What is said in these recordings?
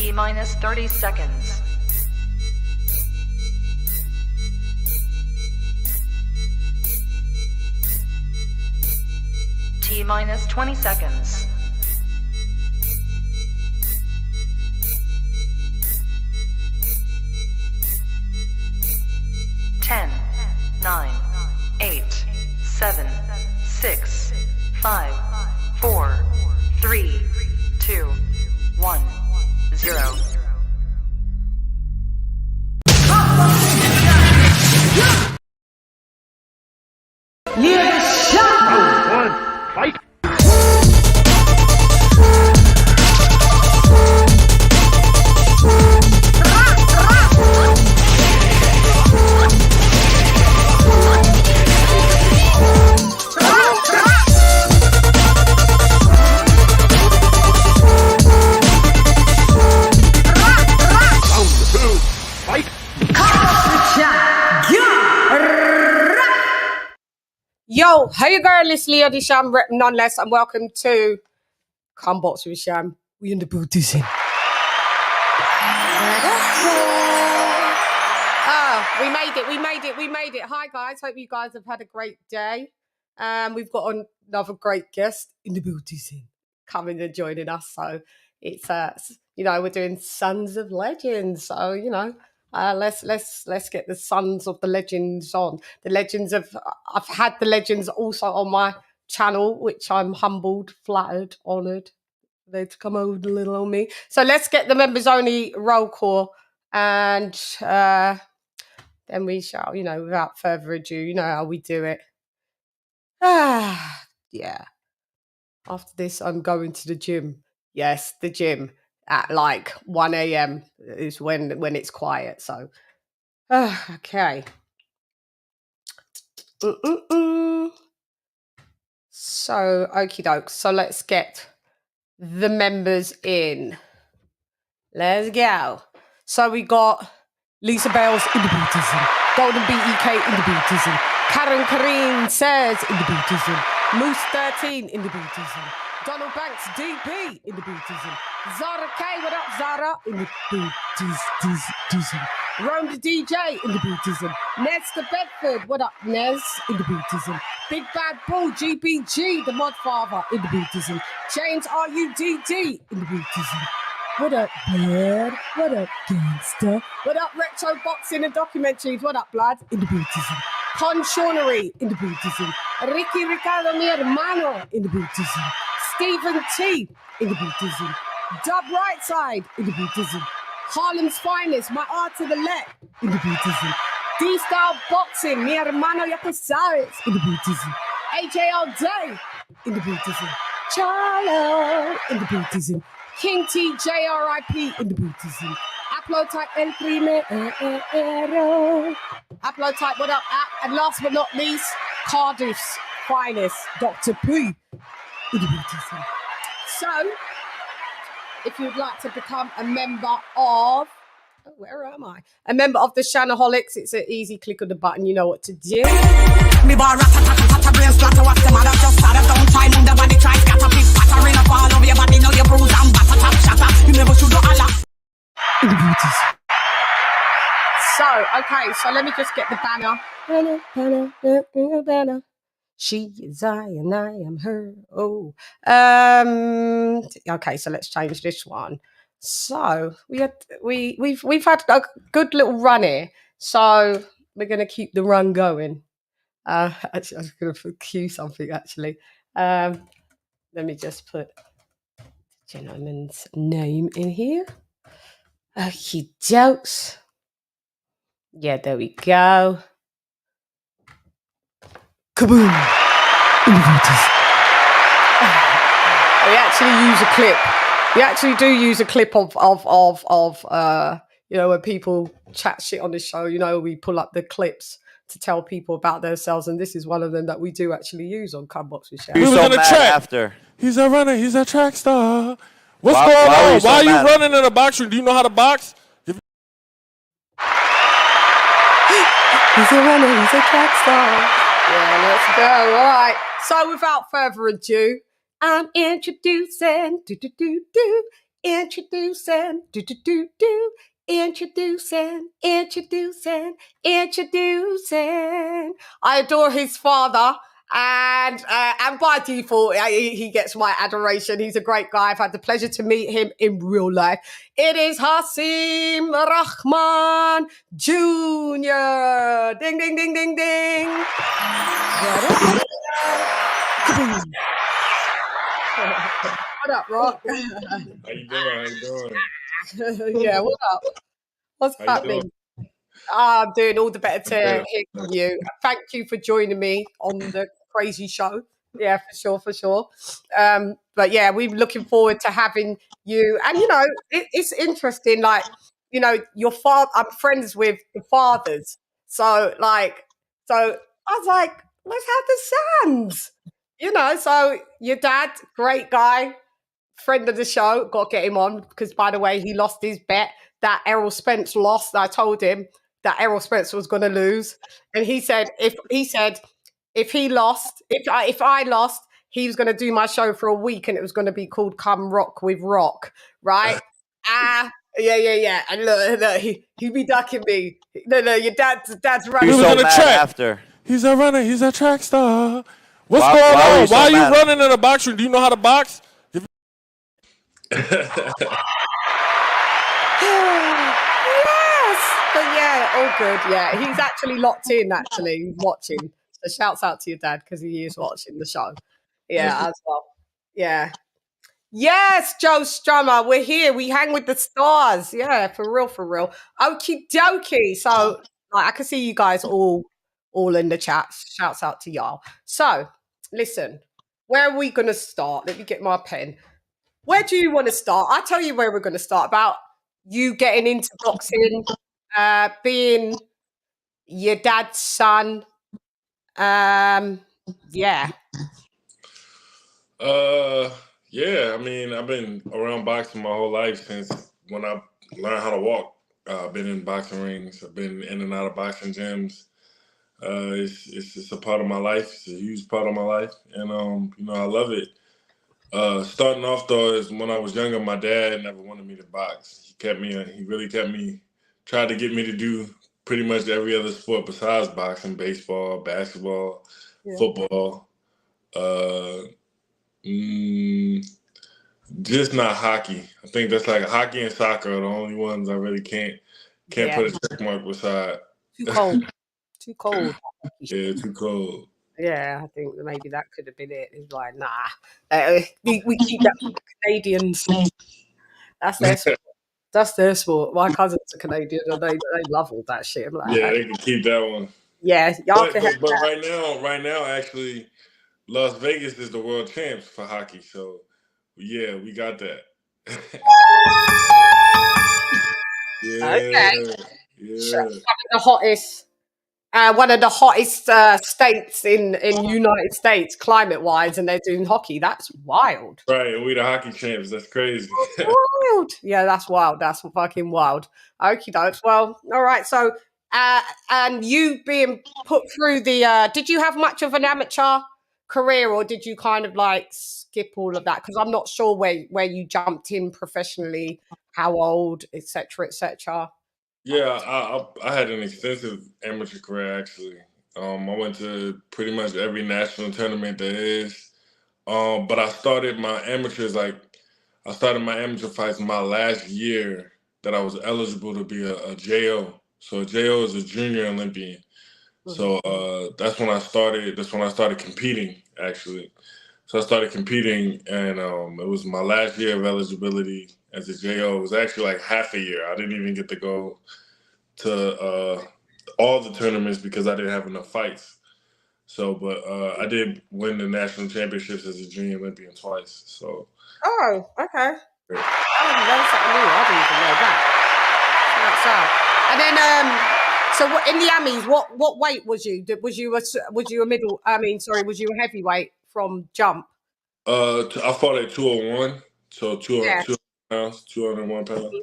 T-minus 30 seconds. T-minus 20 seconds. 10, 9, 8, 7, 6, 5, 4, 3, 2, 1, 0. LadyChann! Fight! Yo, hey girl, it's LadyChann, nonetheless, and welcome to Come Box with Sham. We in the booty scene. We made it. Hi guys, hope you guys have had a great day. We've got another great guest in the booty scene coming and joining us. So it's we're doing Sons of Legends. So let's get the Sons of the Legends on. The Legends I've had the Legends also on my channel, which I'm humbled, flattered, honoured they to come over a little on me. So let's get the members only roll call, and then we shall, without further ado, you know how we do it. Yeah. After this, I'm going to the gym. Yes, the gym at like 1 a.m. is when it's quiet. So, okay. So, okie doke. So let's get the members in. Let's go. So we got Lisa Bales in the bootism, Golden BEK in the bootism, Karen Kareen says in the bootism, Moose 13 in the bootism, Donald Banks DP in the bootism, Zara K, what up Zara, in the bootism, Rome the DJ in the bootism, Nez the Bedford, what up Nez, in the bootism, Big Bad Bull GBG, the mod father in the bootism, James RUDD in the bootism. What up, blood? What up, gangster? What up, retro boxing and documentaries? What up, blood? In the bootism. Conchornery in the bootism. Ricardo, mi hermano in the bootism. Stephen T in the bootism. Dub right side in the bootism. Harlem's finest, my art to the left in the bootism. D-style boxing, mi hermano ya que sabes in the bootism. AJ all day in the bootism. Charlo in the bootism. King T, JRIP in the bootism. Upload type El Primero. Upload type, what up? And last but not least, Cardiff's finest, Dr. P in the bootism. So, if you'd like to become a member of, where am I? A member of the Shannaholics, it's an easy click of the button, you know what to do. Me bar rat-a-tat-a-tat-a brain splatter. What's the matter? Just start a don't try. Move the body, try scatter. Pick patter in a fall over your body. Know your bruise and batter tap shatter. You never should do Allah. In the booties. So, okay, so let me just get the banner. Banner. She is I and I am her. Oh. Okay, so let's change this one. So we've had a good little run here. So we're gonna keep the run going. Actually, I was gonna cue something actually. Let me just put the gentleman's name in here. Okie dokes. Yeah, there we go. Kaboom! We actually use a clip. We actually do use a clip of when people chat shit on the show. We pull up the clips to tell people about themselves, and this is one of them that we do actually use on Come Box with Sham. We was on the track after. He's a runner. He's a track star. What's going on? Why are you running in a box ring? Do you know how to box? He's a runner. He's a track star. Yeah, let's go. All right. So without further ado, I'm introducing Introducing, introducing. I adore his father, and by default, he gets my adoration. He's a great guy. I've had the pleasure to meet him in real life. It is HASIM Rahman Jr. Ding, ding, ding, ding, ding. What up, Rock? How you doing? Yeah, what up? What's happening? I'm doing all the better to hear from you. Thank you for joining me on the crazy show. Yeah, for sure. But yeah, we're looking forward to having you. And you know, it's interesting. Like, you know, your father. I'm friends with the fathers, so I was like, let's have the Sands. You know, so your dad, great guy, friend of the show, got to get him on because, by the way, he lost his bet that Errol Spence lost. I told him that Errol Spence was going to lose, and he said if I lost, he was going to do my show for a week, and it was going to be called "Come Rock with Rock," right? Yeah. And look, he be ducking me. No, your dad's running. You're was so in the mad track. after. He's a runner. He's a track star. What's going on? Why are you running in a box ring? Do you know how to box? Yes, but yeah, all good. Yeah, he's actually locked in. Actually, he's watching. So shouts out to your dad because he is watching the show. Yeah, as well. Yeah. Yes, Joe Strummer, we're here. We hang with the stars. Yeah, for real. Okie dokie. So I can see you guys all in the chat. Shouts out to y'all. So listen, where are we going to start? Let me get my pen. Where do you want to start? I'll tell you where we're going to start. About you getting into boxing, being your dad's son. Yeah. Yeah, I mean, I've been around boxing my whole life since when I learned how to walk. I've been in boxing rings. I've been in and out of boxing gyms. It's just a part of my life. It's a huge part of my life, and you know, I love it. Starting off though is when I was younger, my dad never wanted me to box. He really kept me, tried to get me to do pretty much every other sport besides boxing: baseball, basketball, football. Just not hockey. I think that's like hockey and soccer are the only ones I really can't put a check mark beside. Too cold. Too cold. Yeah, too cold. Yeah, I think maybe that could have been it. It's like, nah, we keep that for the Canadians. That's their sport. That's their sport. My cousins are Canadian, and they love all that shit. I'm like, yeah, they can keep that one. Yeah, y'all can. But right now, actually, Las Vegas is the world champs for hockey. So, yeah, we got that. Okay. Yeah. One of the hottest states in United States, climate-wise, and they're doing hockey. That's wild. Right, and we the hockey champs. That's crazy. That's wild. Yeah, that's wild. That's fucking wild. Okie dokes. Well, all right. So, and you being put through the, did you have much of an amateur career, or did you kind of like skip all of that? Because I'm not sure where you jumped in professionally, how old, etc., etc. Yeah, I had an extensive amateur career actually. I went to pretty much every national tournament there is. But I started my amateur fights my last year that I was eligible to be a JO. So a JO is a junior Olympian. So that's when I started. That's when I started competing actually. So I started competing, and it was my last year of eligibility as a JO. It was actually like half a year. I didn't even get to go to all the tournaments because I didn't have enough fights. So, but I did win the national championships as a junior Olympian twice. So. Oh, okay. That's something new. I didn't even know that. And then, so in the Amis, what weight was you? Was you a middle? Was you a heavyweight from jump? I fought at 201, so 200 pounds, 201 pounds.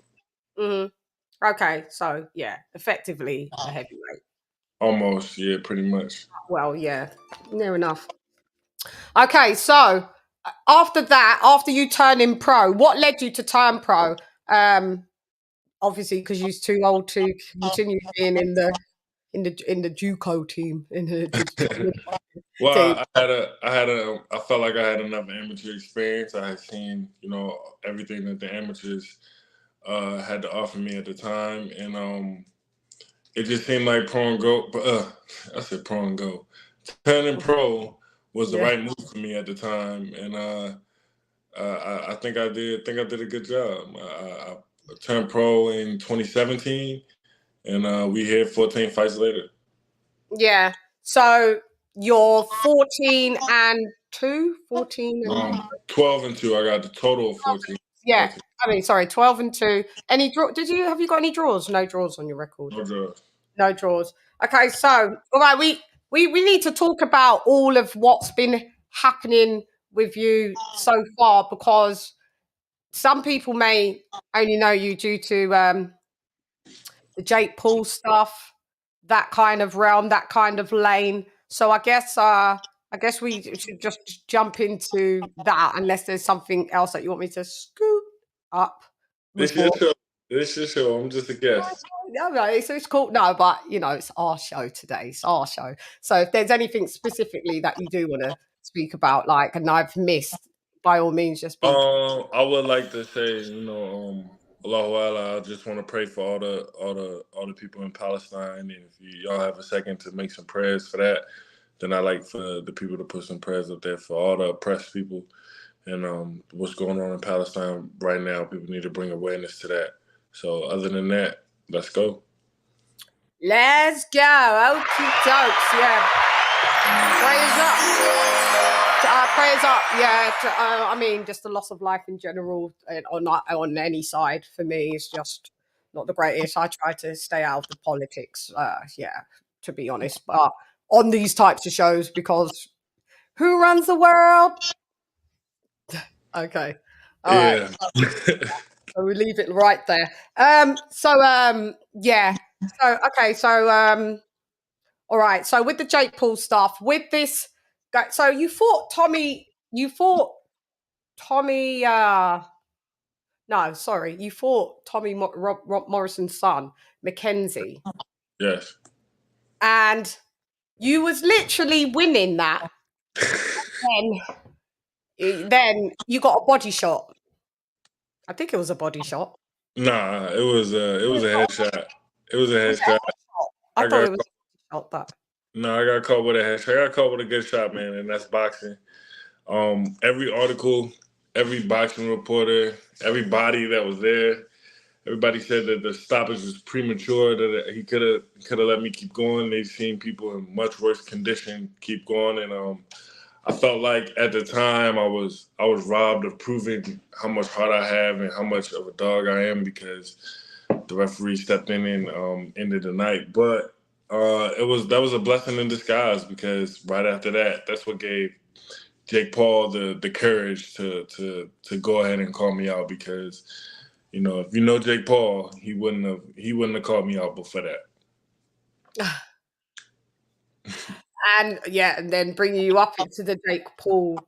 Mm-hmm. Okay, so yeah, effectively a heavyweight. Almost, yeah, pretty much. Well, yeah, near enough. Okay, so after that, after you turning pro, what led you to turn pro? Obviously, because you're too old to continue being in the JUCO team, in the team. Well, I felt like I had enough amateur experience. I had seen, everything that the amateurs had to offer me at the time, and it just seemed like pro and go. I said pro and go. Turning pro was the right move for me at the time, and I think I did. A good job. I turned pro in 2017, and we hit 14 fights later. Yeah. So you're 14 and 2? 14 and 12 and 2. I got the total of 14. yeah. 14. I mean, sorry, 12 and 2. Any draw? Have you got any draws? No draws on your record. No draws. No draws. Okay, so all right, we need to talk about all of what's been happening with you so far, because some people may only know you due to the Jake Paul stuff, that kind of realm, that kind of lane. So I guess we should just jump into that, unless there's something else that you want me to scoot up. This is show. I'm just a guest. No, it's cool. No, but it's our show today. It's our show. So if there's anything specifically that you do want to speak about, like, and I've missed, by all means, just speak. I would like to say, Allahu Allah. I just want to pray for all the people in Palestine, and if y'all have a second to make some prayers for that, then I like for the people to put some prayers up there for all the oppressed people, and what's going on in Palestine right now. People need to bring awareness to that. So other than that, let's go. Let's go. Okie dokes. Yeah. Prayers up. Prayers up. Yeah. I mean, just the loss of life in general on any side for me is just not the greatest. I try to stay out of the politics. To be honest, but on these types of shows, because who runs the world? Okay. All right. So we leave it right there. Yeah. So okay. So all right. So with the Jake Paul stuff, with this, so you fought Tommy. You fought Tommy. No, sorry. You fought Tommy Rob Morrison's son, Mackenzie. Yes. And you was literally winning that. Then you got a body shot. I think it was a body shot. Nah, it was a headshot. It was a headshot. I thought it was a shot, but no, I got caught with a headshot. I got caught with a good shot, man, and that's boxing. Every article, every boxing reporter, everybody that was there, everybody said that the stoppage was premature, that he could have let me keep going. They've seen people in much worse condition keep going, and I felt like at the time I was robbed of proving how much heart I have and how much of a dog I am, because the referee stepped in and ended the night. But that was a blessing in disguise, because right after that, that's what gave Jake Paul the courage to go ahead and call me out, because if you know Jake Paul, he wouldn't have called me out before that. And then bringing you up into the Jake Paul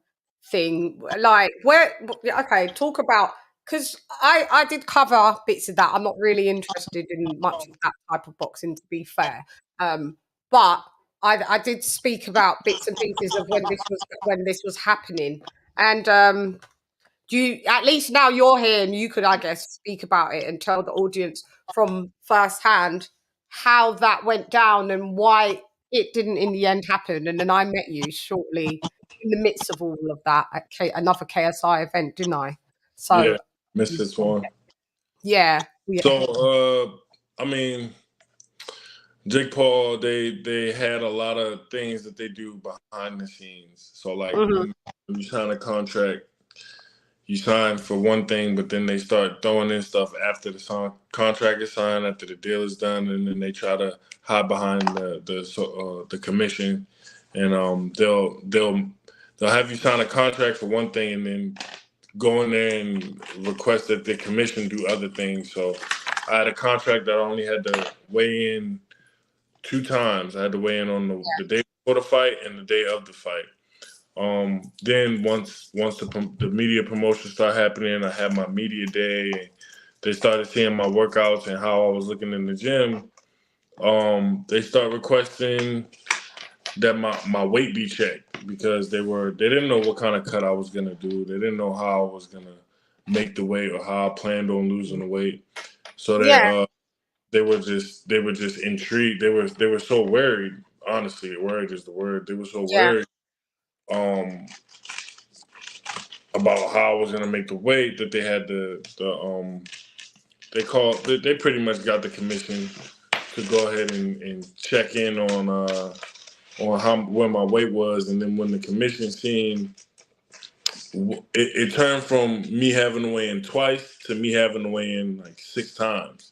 thing, like talk about, because I did cover bits of that. I'm not really interested in much of that type of boxing, to be fair, but I did speak about bits and pieces of when this was happening, and you, at least now you're here and you could, I guess, speak about it and tell the audience from firsthand how that went down and why it didn't in the end happen. And then I met you shortly in the midst of all of that at another KSI event, didn't I? So yeah, Mr. Swan. Yeah. So I mean, Jake Paul, they had a lot of things that they do behind the scenes. So like when you sign a contract, you sign for one thing, but then they start throwing in stuff after the contract is signed, after the deal is done, and then they try to hide behind the commission, and they'll have you sign a contract for one thing, and then go in there and request that the commission do other things. So I had a contract that I only had to weigh in 2 times. I had to weigh in on the day before the fight and the day of the fight. Then once the media promotion started happening, I had my media day. And they started seeing my workouts and how I was looking in the gym. They start requesting that my weight be checked because they didn't know what kind of cut I was gonna do. They didn't know how I was gonna make the weight or how I planned on losing the weight. So they were just intrigued. They were so worried. Honestly, worried is the word. They were so worried about how I was gonna make the weight that they had they pretty much got the commission to go ahead and check in on how where my weight was, and then when the commission seen it turned from me having to weigh in twice to me having to weigh in like 6 times.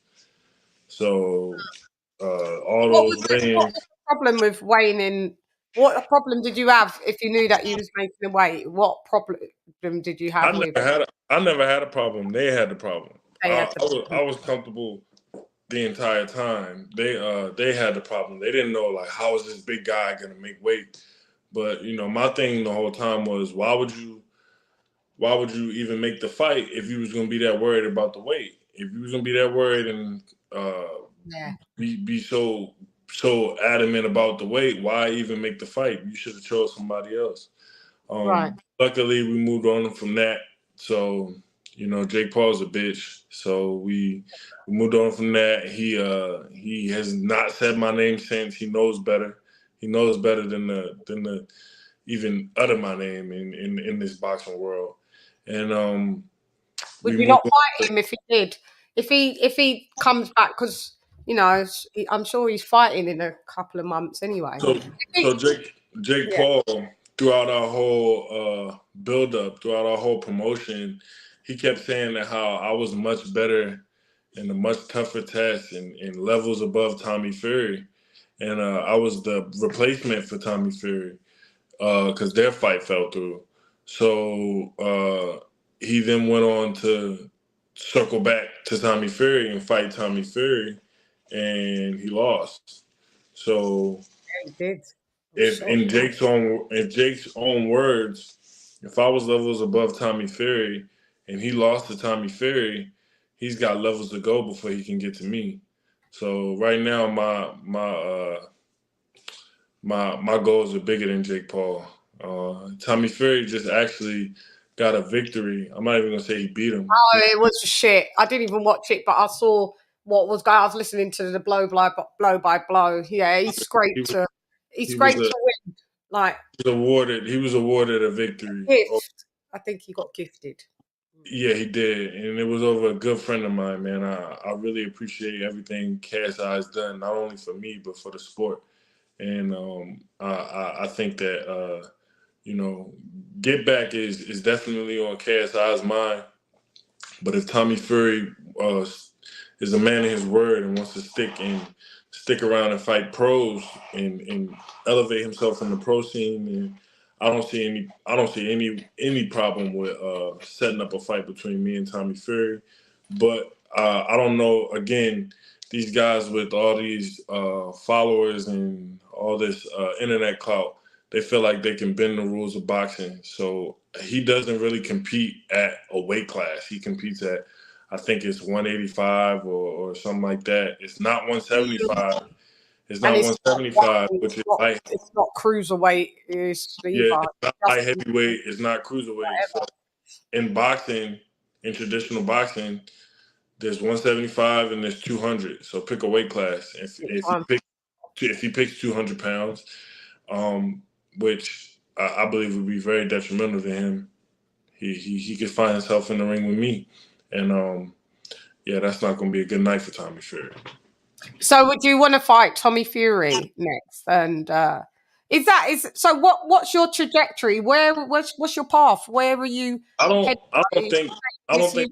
So all those What weigh-ins. was the problem with weighing in? What problem did you have if you knew that you was making the weight? What problem did you have with? I never had a problem. They had the problem. They had I was comfortable the entire time. They had the problem. They didn't know like how is this big guy gonna make weight. But my thing the whole time was why would you even make the fight if you was gonna be that worried about the weight? If you was gonna be that worried and be so adamant about the weight, why even make the fight? You should have chose somebody else. Right. Luckily, we moved on from that. So, Jake Paul's a bitch. So we moved on from that. He has not said my name since. He knows better. He knows better than the even utter my name in this boxing world. And Would we you moved not on. fight him if he did? If he comes back, because I'm sure he's fighting in a couple of months anyway. So Jake Yeah. Paul, throughout our whole build up, throughout our whole promotion, he kept saying that how I was much better in a much tougher test and levels above Tommy Fury, and I was the replacement for Tommy Fury because their fight fell through. So he then went on to circle back to Tommy Fury and fight Tommy Fury, and he lost. So He did. if in Jake's own words, if I was levels above Tommy Fury and he lost to Tommy Fury, he's got levels to go before he can get to me. So right now my goals are bigger than Jake Paul. Tommy Fury just actually got a victory. I'm not even gonna say he beat him. Oh, it was shit. I didn't even watch it, but I saw what was going. I was listening to the blow by blow. Yeah, he scraped to win. Like He was awarded a victory. gift. I think he got gifted. Yeah, he did, and it was over a good friend of mine, man. I really appreciate everything KSI has done, not only for me but for the sport. And I think that get back is definitely on KSI's mind. But if Tommy Fury is a man of his word and wants to stick around and fight pros and elevate himself in the pro scene, and I don't see any problem with setting up a fight between me and Tommy Fury. But I don't know. Again, these guys with all these followers and all this internet clout, they feel like they can bend the rules of boxing. So he doesn't really compete at a weight class. He competes at, I think it's 185 or something like that. It's not 175. It's not 175, which is light. It's not cruiserweight. It's Yeah, it's not light heavyweight. It's not cruiserweight. So in boxing, in traditional boxing, there's 175 and there's 200. So pick a weight class. If he picks 200 pounds, which I believe would be very detrimental to him, he could find himself in the ring with me, and that's not going to be a good night for Tommy Fury. So would you want to fight Tommy Fury next? And so what's your trajectory? What's your path? Where are you? I don't think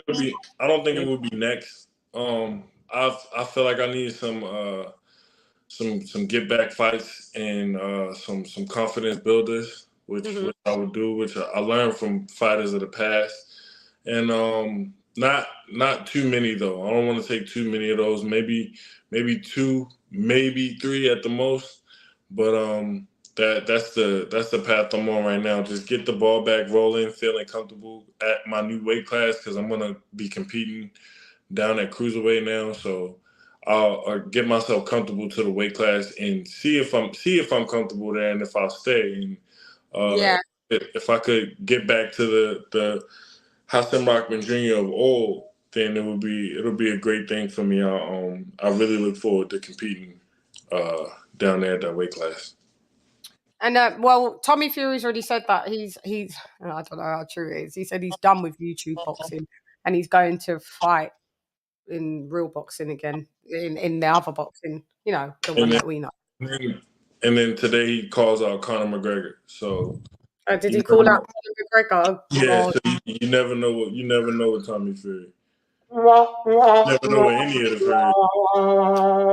it would be next. I feel like I need some get back fights and some confidence builders, which I would do, which I learned from fighters of the past, and not too many though. I don't want to take too many of those. Maybe 2, maybe 3 at the most. But that's the path I'm on right now. Just get the ball back rolling, feeling comfortable at my new weight class because I'm gonna be competing down at cruiserweight now. So I'll get myself comfortable to the weight class and see if I'm comfortable there and if I'll stay. And Yeah. if I could get back to the HASIM RAHMAN Jr. of old, then it'll be a great thing for me. I really look forward to competing down there at that weight class. And well, Tommy Fury's already said that he's I don't know how true it is. He said he's done with YouTube boxing and he's going to fight in real boxing again, in the other boxing, you know, the one that we know. And then today he calls out Conor McGregor. So did he call out Conor McGregor? Oh, yeah, so you never know what Tommy Fury. You never know what any of the Fury.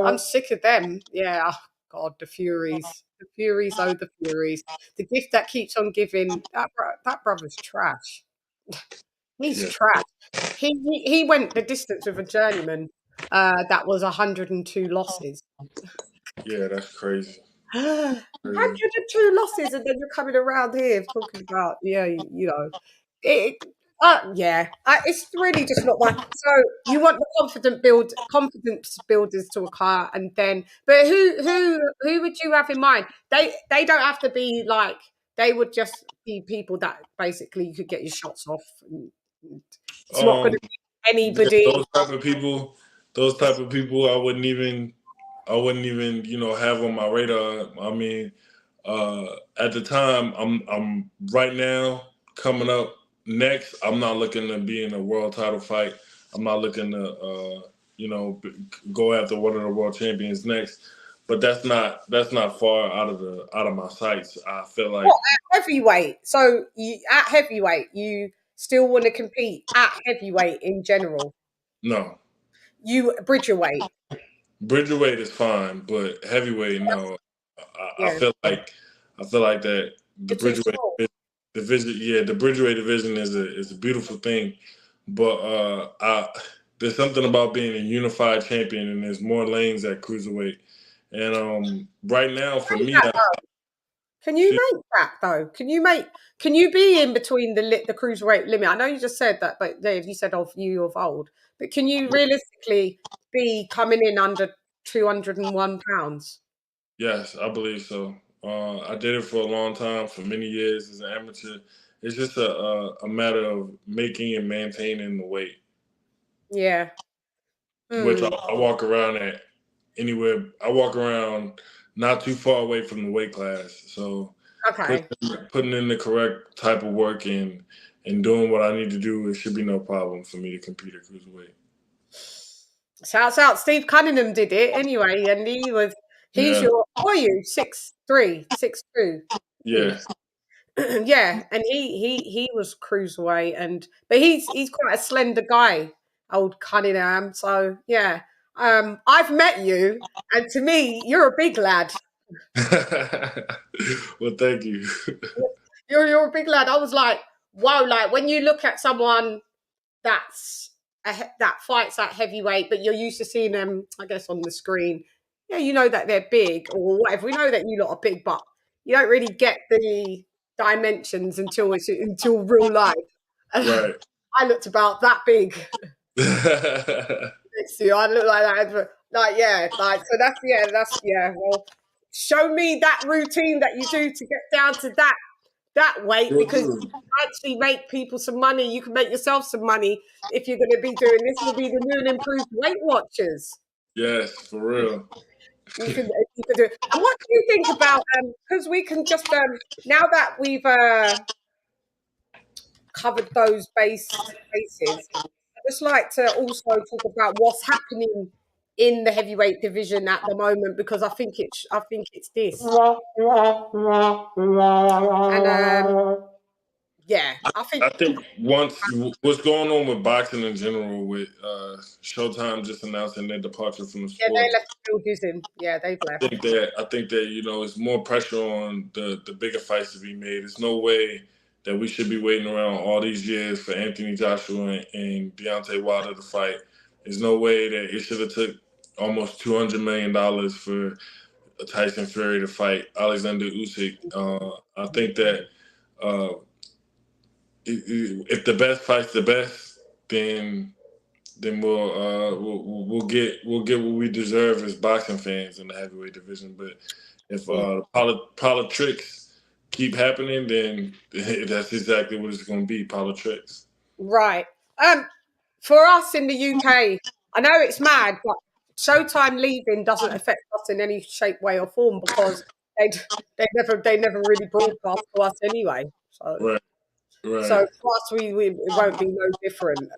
I'm sick of them. Yeah. Oh, God, the Furies. The Furies, oh, the Furies. The gift that keeps on giving. That brother's trash. He's trash. He went the distance with a journeyman that was 102 losses. Yeah, that's crazy. 102 losses, and then you're coming around here talking about, yeah, you know, it's really just not my. So you want the confidence builders to occur, and then, but who would you have in mind? They don't have to be like. They would just be people that basically you could get your shots off. And it's not going to be anybody. Those type of people, I wouldn't even have on my radar. I mean, at the time, I'm right now coming up next. I'm not looking to be in a world title fight. I'm not looking to go after one of the world champions next. But that's not far out of my sights. I feel like at heavyweight. So at heavyweight, you still want to compete at heavyweight in general? No. You bridgerweight. Bridgerweight is fine, but heavyweight, no. I feel like that the bridgerweight division, the bridgerweight division is a beautiful thing, but there's something about being a unified champion, and there's more lanes at cruiserweight. And right now, for me, can you make that though? Can you be in between the cruiserweight limit? I know you just said that, but Dave, you said of old, but can you realistically be coming in under 201 pounds? Yes, I believe so. I did it for a long time, for many years as an amateur. It's just a matter of making and maintaining the weight. Yeah. Which I walk around at anywhere. I walk around not too far away from the weight class. So putting in the correct type of work and doing what I need to do, it should be no problem for me to compete at cruiserweight. Shouts out, Steve Cunningham did it anyway, and he's your, what are you, 6'3", 6'2"? Yeah. Yeah, and he was cruiserweight, but he's quite a slender guy, old Cunningham. So yeah, I've met you, and to me, you're a big lad. Well, thank you. You're a big lad. I was like, wow, like when you look at someone that fights at heavyweight, but you're used to seeing them, I guess, on the screen. Yeah, you know that they're big or whatever. We know that you lot are big, but you don't really get the dimensions until real life. Right. I looked about that big. Next to you, I look like that. So that's well, show me that routine that you do to get down to that weight, because you can actually make people some money. You can make yourself some money if you're going to be doing this. Will be the new and improved Weight Watchers. Yes, for real. You can do it. And what do you think about because we can just now that we've covered those bases, I'd just like to also talk about what's happening in the heavyweight division at the moment, because I think it's this. And I think once what's going on with boxing in general, with Showtime just announcing their departure from the sport. Yeah, they left Phil Dizzy. Yeah, they've left. I think that it's more pressure on the bigger fights to be made. There's no way that we should be waiting around all these years for Anthony Joshua and Deontay Wilder to fight. There's no way that it should have took almost $200 million for Tyson Fury to fight Alexander Usyk. I think that if the best fights the best, then we'll get what we deserve as boxing fans in the heavyweight division. But if politics keep happening, then that's exactly what it's going to be, politics. Right. For us in the UK, I know it's mad, but Showtime leaving doesn't affect us in any shape, way, or form because they never really broadcast to us anyway. So. Right. So for us, it won't be no different.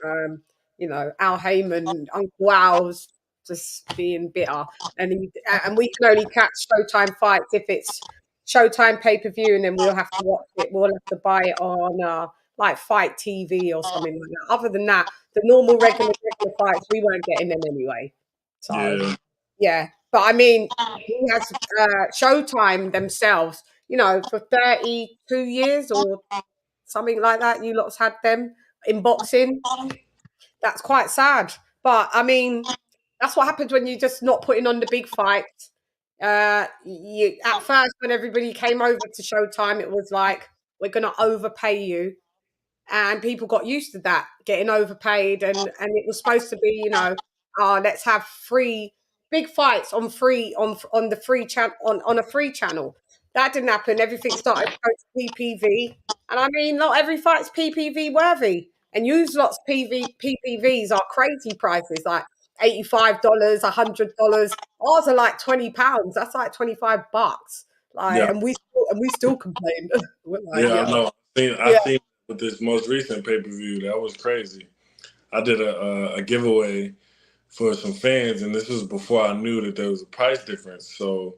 Al Heyman, Uncle Al's just being bitter, and we can only catch Showtime fights if it's Showtime pay-per-view, and then we'll have to watch it. We'll have to buy it on like Fight TV or something like that. Other than that, the normal regular fights, we weren't getting them anyway. So yeah. But I mean, he has Showtime themselves, for 32 years or something like that. You lot's had them in boxing. That's quite sad. But I mean, that's what happens when you're just not putting on the big fights. At first, when everybody came over to Showtime, it was like, we're going to overpay you. And people got used to that, getting overpaid. And it was supposed to be, let's have free big fights on the free channel on a free channel. That didn't happen. Everything started going to PPV. And I mean, not every fight's PPV worthy. And use lots of PPVs are crazy prices, like $85, $100. Ours are like £20. That's like $25. And we still complain. I know. I seen with this most recent pay-per-view, that was crazy. I did a giveaway for some fans, and this was before I knew that there was a price difference. So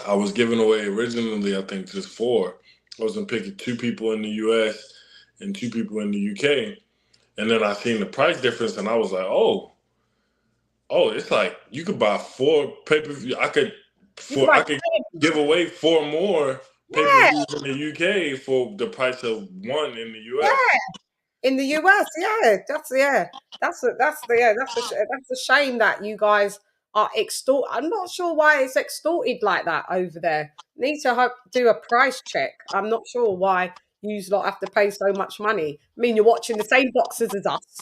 I was giving away originally, I think, just 4. I was going to pick 2 people in the US and 2 people in the UK. And then I seen the price difference, and I was like, oh, it's like you could buy 4 pay-per-view. I could give away 4 more pay-per-views in the UK for the price of 1 in the US. Yeah. In the US, that's a shame that you guys are extort. I'm not sure why it's extorted like that over there. Need to do a price check. I'm not sure why you lot have to pay so much money. I mean, you're watching the same boxers as us.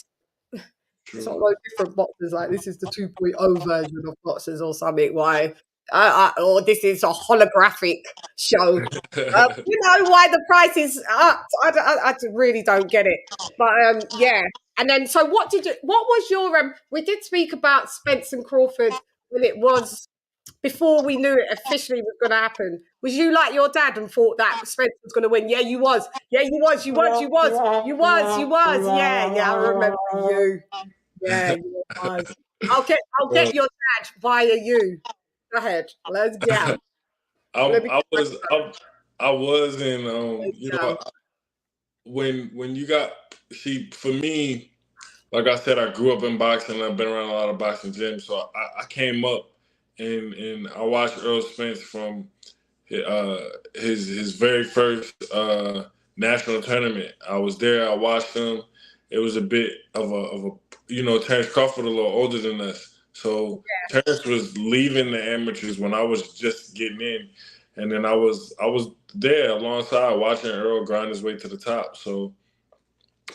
It's not like different boxers. Like this is the 2.0 version of boxers or something. Why? Or this is a holographic show. Why the price is up? I really don't get it. But and then so what was your we did speak about Spence and Crawford when it was before we knew it officially was going to happen. Was you like your dad and thought that Spence was going to win? Yeah, you was. Yeah, you was. Yeah, I remember you. Yeah, you was. I'll get your dad via you. Go ahead. Let's go. I was in when you got for me, like I said, I grew up in boxing. I've been around a lot of boxing gyms, so I came up and I watched Earl Spence from his very first national tournament. I was there. I watched him. It was a bit of a Terrence Crawford a little older than us. So Terrence was leaving the amateurs when I was just getting in, and then I was there alongside watching Earl grind his way to the top. So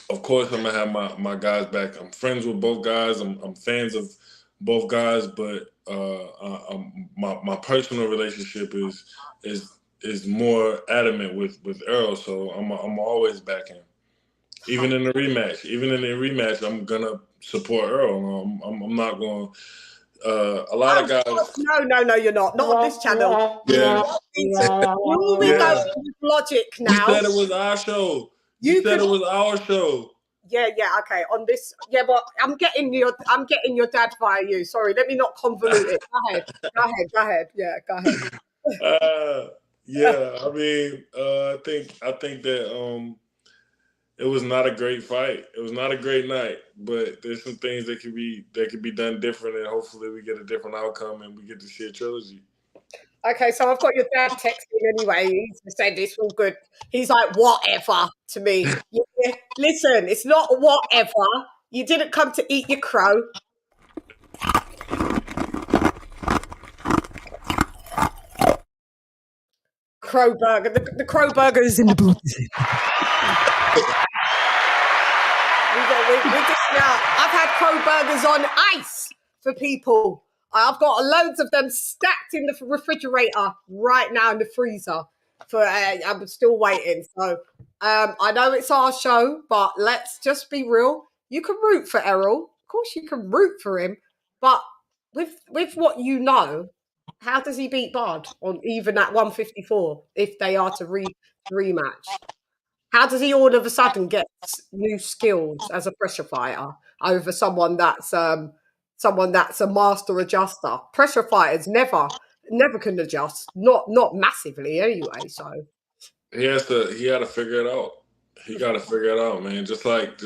of course I'm gonna have my guys back. I'm friends with both guys. I'm fans of both guys, but my personal relationship is more adamant with Earl. So I'm always back him. Even in the rematch, I'm gonna support Earl. I'm not going. A lot of guys. No, you're not. Not on this channel. Yeah. You go with logic now. You said it was our show. You said it was our show. Yeah, okay. On this, but I'm getting your dad via you. Sorry, let me not convolute it. Go ahead. Yeah, go ahead. I mean, I think that it was not a great fight. It was not a great night, but there's some things that could be done different, and hopefully we get a different outcome and we get to see a trilogy. Okay, so I've got your dad texting anyway. He's said it's all good. He's like, whatever to me. Listen, it's not whatever. You didn't come to eat your crow. Crow Burger. The Crow Burger is in the booth. We're dishing out. I've had Crow Burgers on ice for people. I've got loads of them stacked in the refrigerator right now in the freezer. I'm still waiting. So I know it's our show, but let's just be real. You can root for Errol. Of course, you can root for him. But with what you know, how does he beat Bard on even at 154 if they are to rematch? How does he all of a sudden get new skills as a pressure fighter over someone that's a master adjuster? Pressure fighters never can adjust, not massively anyway. So he had to figure it out. He got to figure it out, man. Just like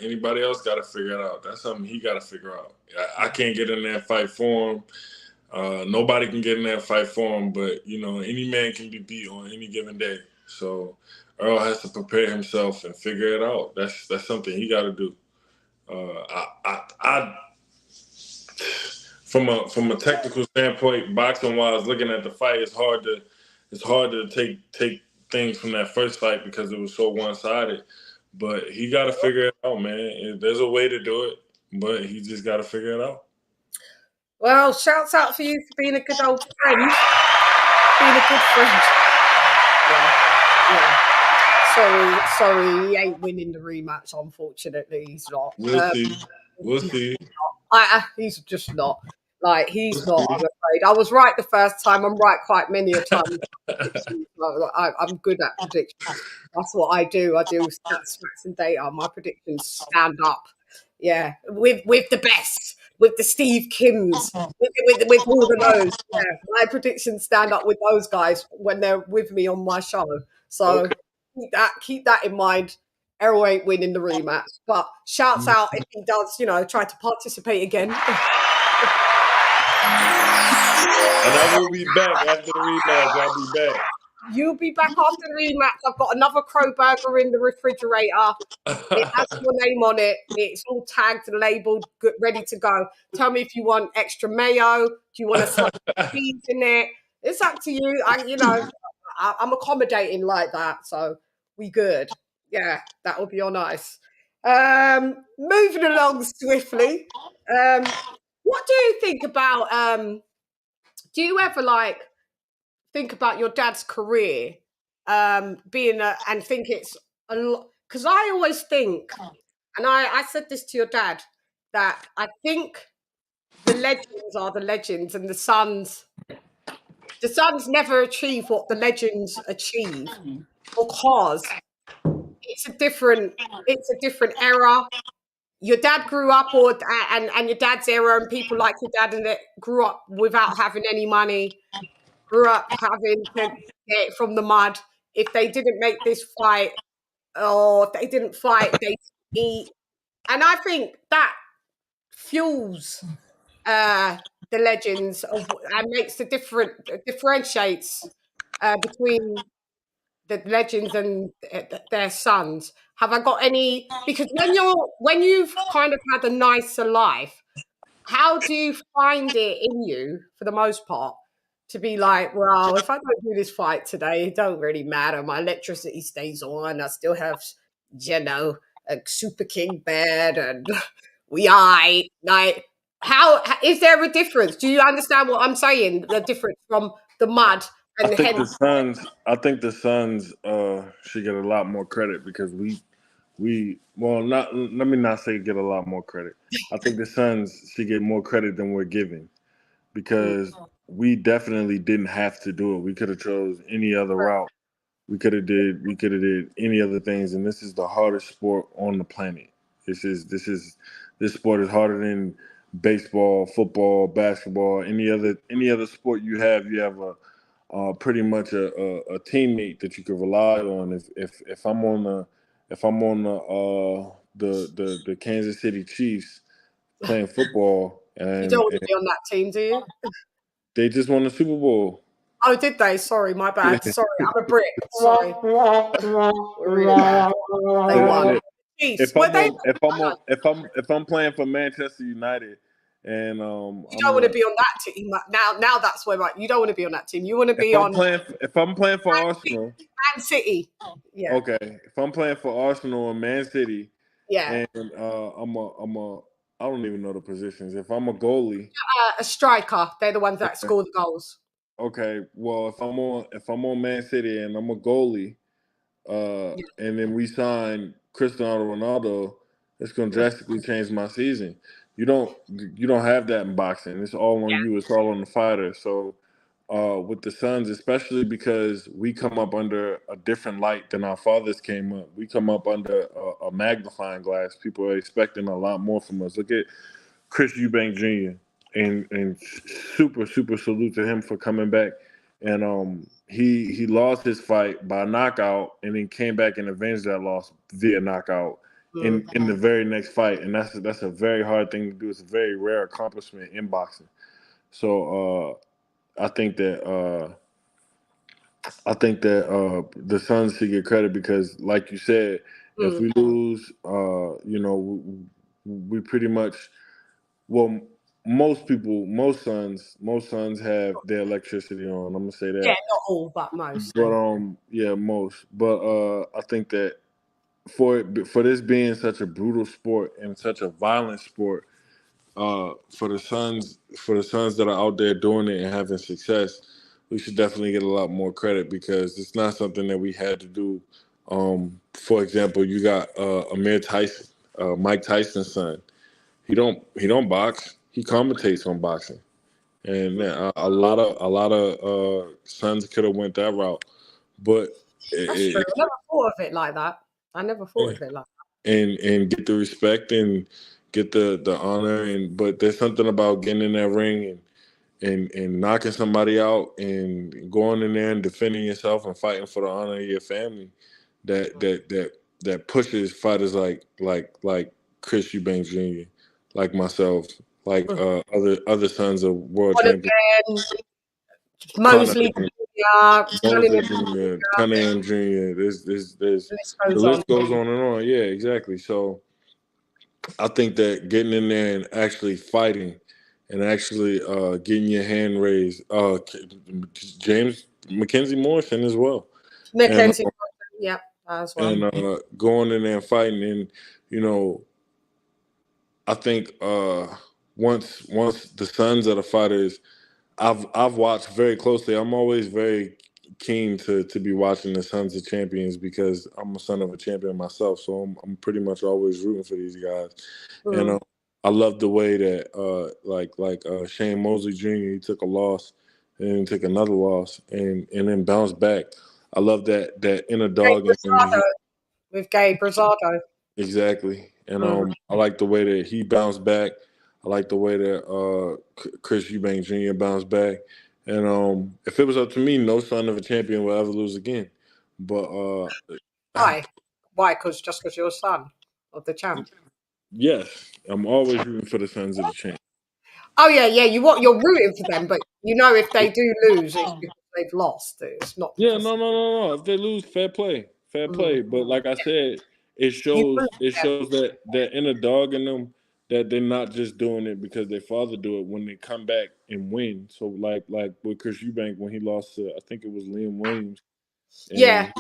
anybody else got to figure it out. That's something he got to figure out. I can't get in there and fight for him. Nobody can get in there and fight for him. But any man can be beat on any given day. So Earl has to prepare himself and figure it out. That's something he got to do. From a technical standpoint, boxing wise, looking at the fight, it's hard to take things from that first fight because it was so one-sided. But he got to figure it out, man. There's a way to do it, but he just got to figure it out. Well, shouts out for you for being a good old friend. Being a good friend. Yeah. Sorry, he ain't winning the rematch, unfortunately. He's not. We'll see. He's just not. Like, he's not, I'm afraid. I was right the first time. I'm right quite many a time. I'm good at predictions. That's what I do. I do stats, facts, and data. My predictions stand up. Yeah, with the best. With the Steve Kims, with all of those. Yeah, my predictions stand up with those guys when they're with me on my show. So keep that in mind. Errol ain't winning the rematch, but shouts out if he does, try to participate again. And I will be back after the rematch. I'll be back. You'll be back after the rematch. I've got another Crow Burger in the refrigerator. It has your name on it. It's all tagged and labelled, good, ready to go. Tell me if you want extra mayo. Do you want to slice cheese in it? It's up to you. I'm accommodating like that, so we good. Yeah, that would be all nice. Moving along swiftly. What do you think about? Do you ever think about your dad's career and think it's a lot? Because I always think, and I said this to your dad, that I think the legends are the legends, and the sons never achieve what the legends achieve because it's a different era. Your dad grew up, and your dad's era, and people like your dad, and that grew up without having any money, grew up having to get it from the mud. If they didn't make this fight, or if they didn't fight, they didn't eat. And I think that fuels the legends and makes differentiates between the legends and their sons. Have I got any? Because when you've kind of had a nicer life, how do you find it in you, for the most part, to be like, well, if I don't do this fight today, it don't really matter. My electricity stays on. I still have, a Super King bed, and how is there a difference? Do you understand what I'm saying? The difference from the mud and I think the Suns should get a lot more credit because let me not say get a lot more credit. I think the Suns should get more credit than we're giving because we definitely didn't have to do it. We could have chose any other route. We could have did any other things, and this is the hardest sport on the planet. This sport is harder than baseball, football, basketball, any other sport you have pretty much a teammate that you can rely on. If I'm on the Kansas City Chiefs playing football, and you don't want to be on that team, do you? They just won the Super Bowl. Oh, did they? Sorry, my bad. Sorry, I'm a brick. Sorry. Really bad. They won. Chiefs. If I'm playing for Manchester United And You don't want to be on that team. Now that's where you don't want to be on that team. You want to be on if I'm playing for Arsenal, Man City. Yeah. okay. If I'm playing for Arsenal and Man City, Yeah. and I don't even know the positions. If I'm a goalie, A striker. They're the ones that score the goals. okay. Well, if I'm on Man City and I'm a goalie, and then we sign Cristiano Ronaldo, it's gonna drastically change my season. You don't have that in boxing. It's all on you. It's all on the fighter. So with the Suns, especially because we come up under a different light than our fathers came up. We come up under a magnifying glass. People are expecting a lot more from us. Look at Chris Eubank Jr. and super salute to him for coming back. And he lost his fight by knockout and then came back and avenged that loss via knockout in the very next fight. And that's a very hard thing to do. It's a very rare accomplishment in boxing. So I think that the Suns should get credit because, like you said, if we lose, we pretty much, well, most sons have their electricity on. I'm gonna say that. Yeah, not all, but most. But yeah, most. But I think that for this being such a brutal sport and such a violent sport, for the sons that are out there doing it and having success, we should definitely get a lot more credit because it's not something that we had to do. For example, you got Amir Tyson, Mike Tyson's son. He don't box. He commentates on boxing, and a lot of sons could have went that route, but That's true. I never thought of it like that. I never thought of it like that. And get the respect and get the honor, but there's something about getting in that ring and knocking somebody out and going in there and defending yourself and fighting for the honor of your family that pushes fighters like Chris Eubanks Jr., like myself, like other sons of world champions. Mosley Jr., Cunningham Jr. The list goes on and on. Yeah, exactly. So I think that getting in there and actually fighting and actually getting your hand raised, James Mackenzie Morrison as well. Mackenzie Morrison, yeah, as well. And going in there and fighting, and I think once the sons of the fighters, I've watched very closely. I'm always very keen to be watching the sons of champions because I'm a son of a champion myself. So I'm pretty much always rooting for these guys. And I love the way that Shane Mosley Jr. He took a loss and then took another loss and then bounced back. I love that inner dog with Gabe Rosado. Exactly. And I like the way that he bounced back. I like the way that Chris Eubank Jr. bounced back. And if it was up to me, no son of a champion will ever lose again. But why? Why? Because you're a son of the champ. Yes, I'm always rooting for the sons of the champ. Oh yeah. You're rooting for them, but if they do lose, it's because they've lost. It's not. Yeah, no. If they lose, fair play. But like I said, it shows that inner dog in them, that they're not just doing it because their father do it when they come back and win. So like with Chris Eubank when he lost to, I think it was Liam Williams. Yeah.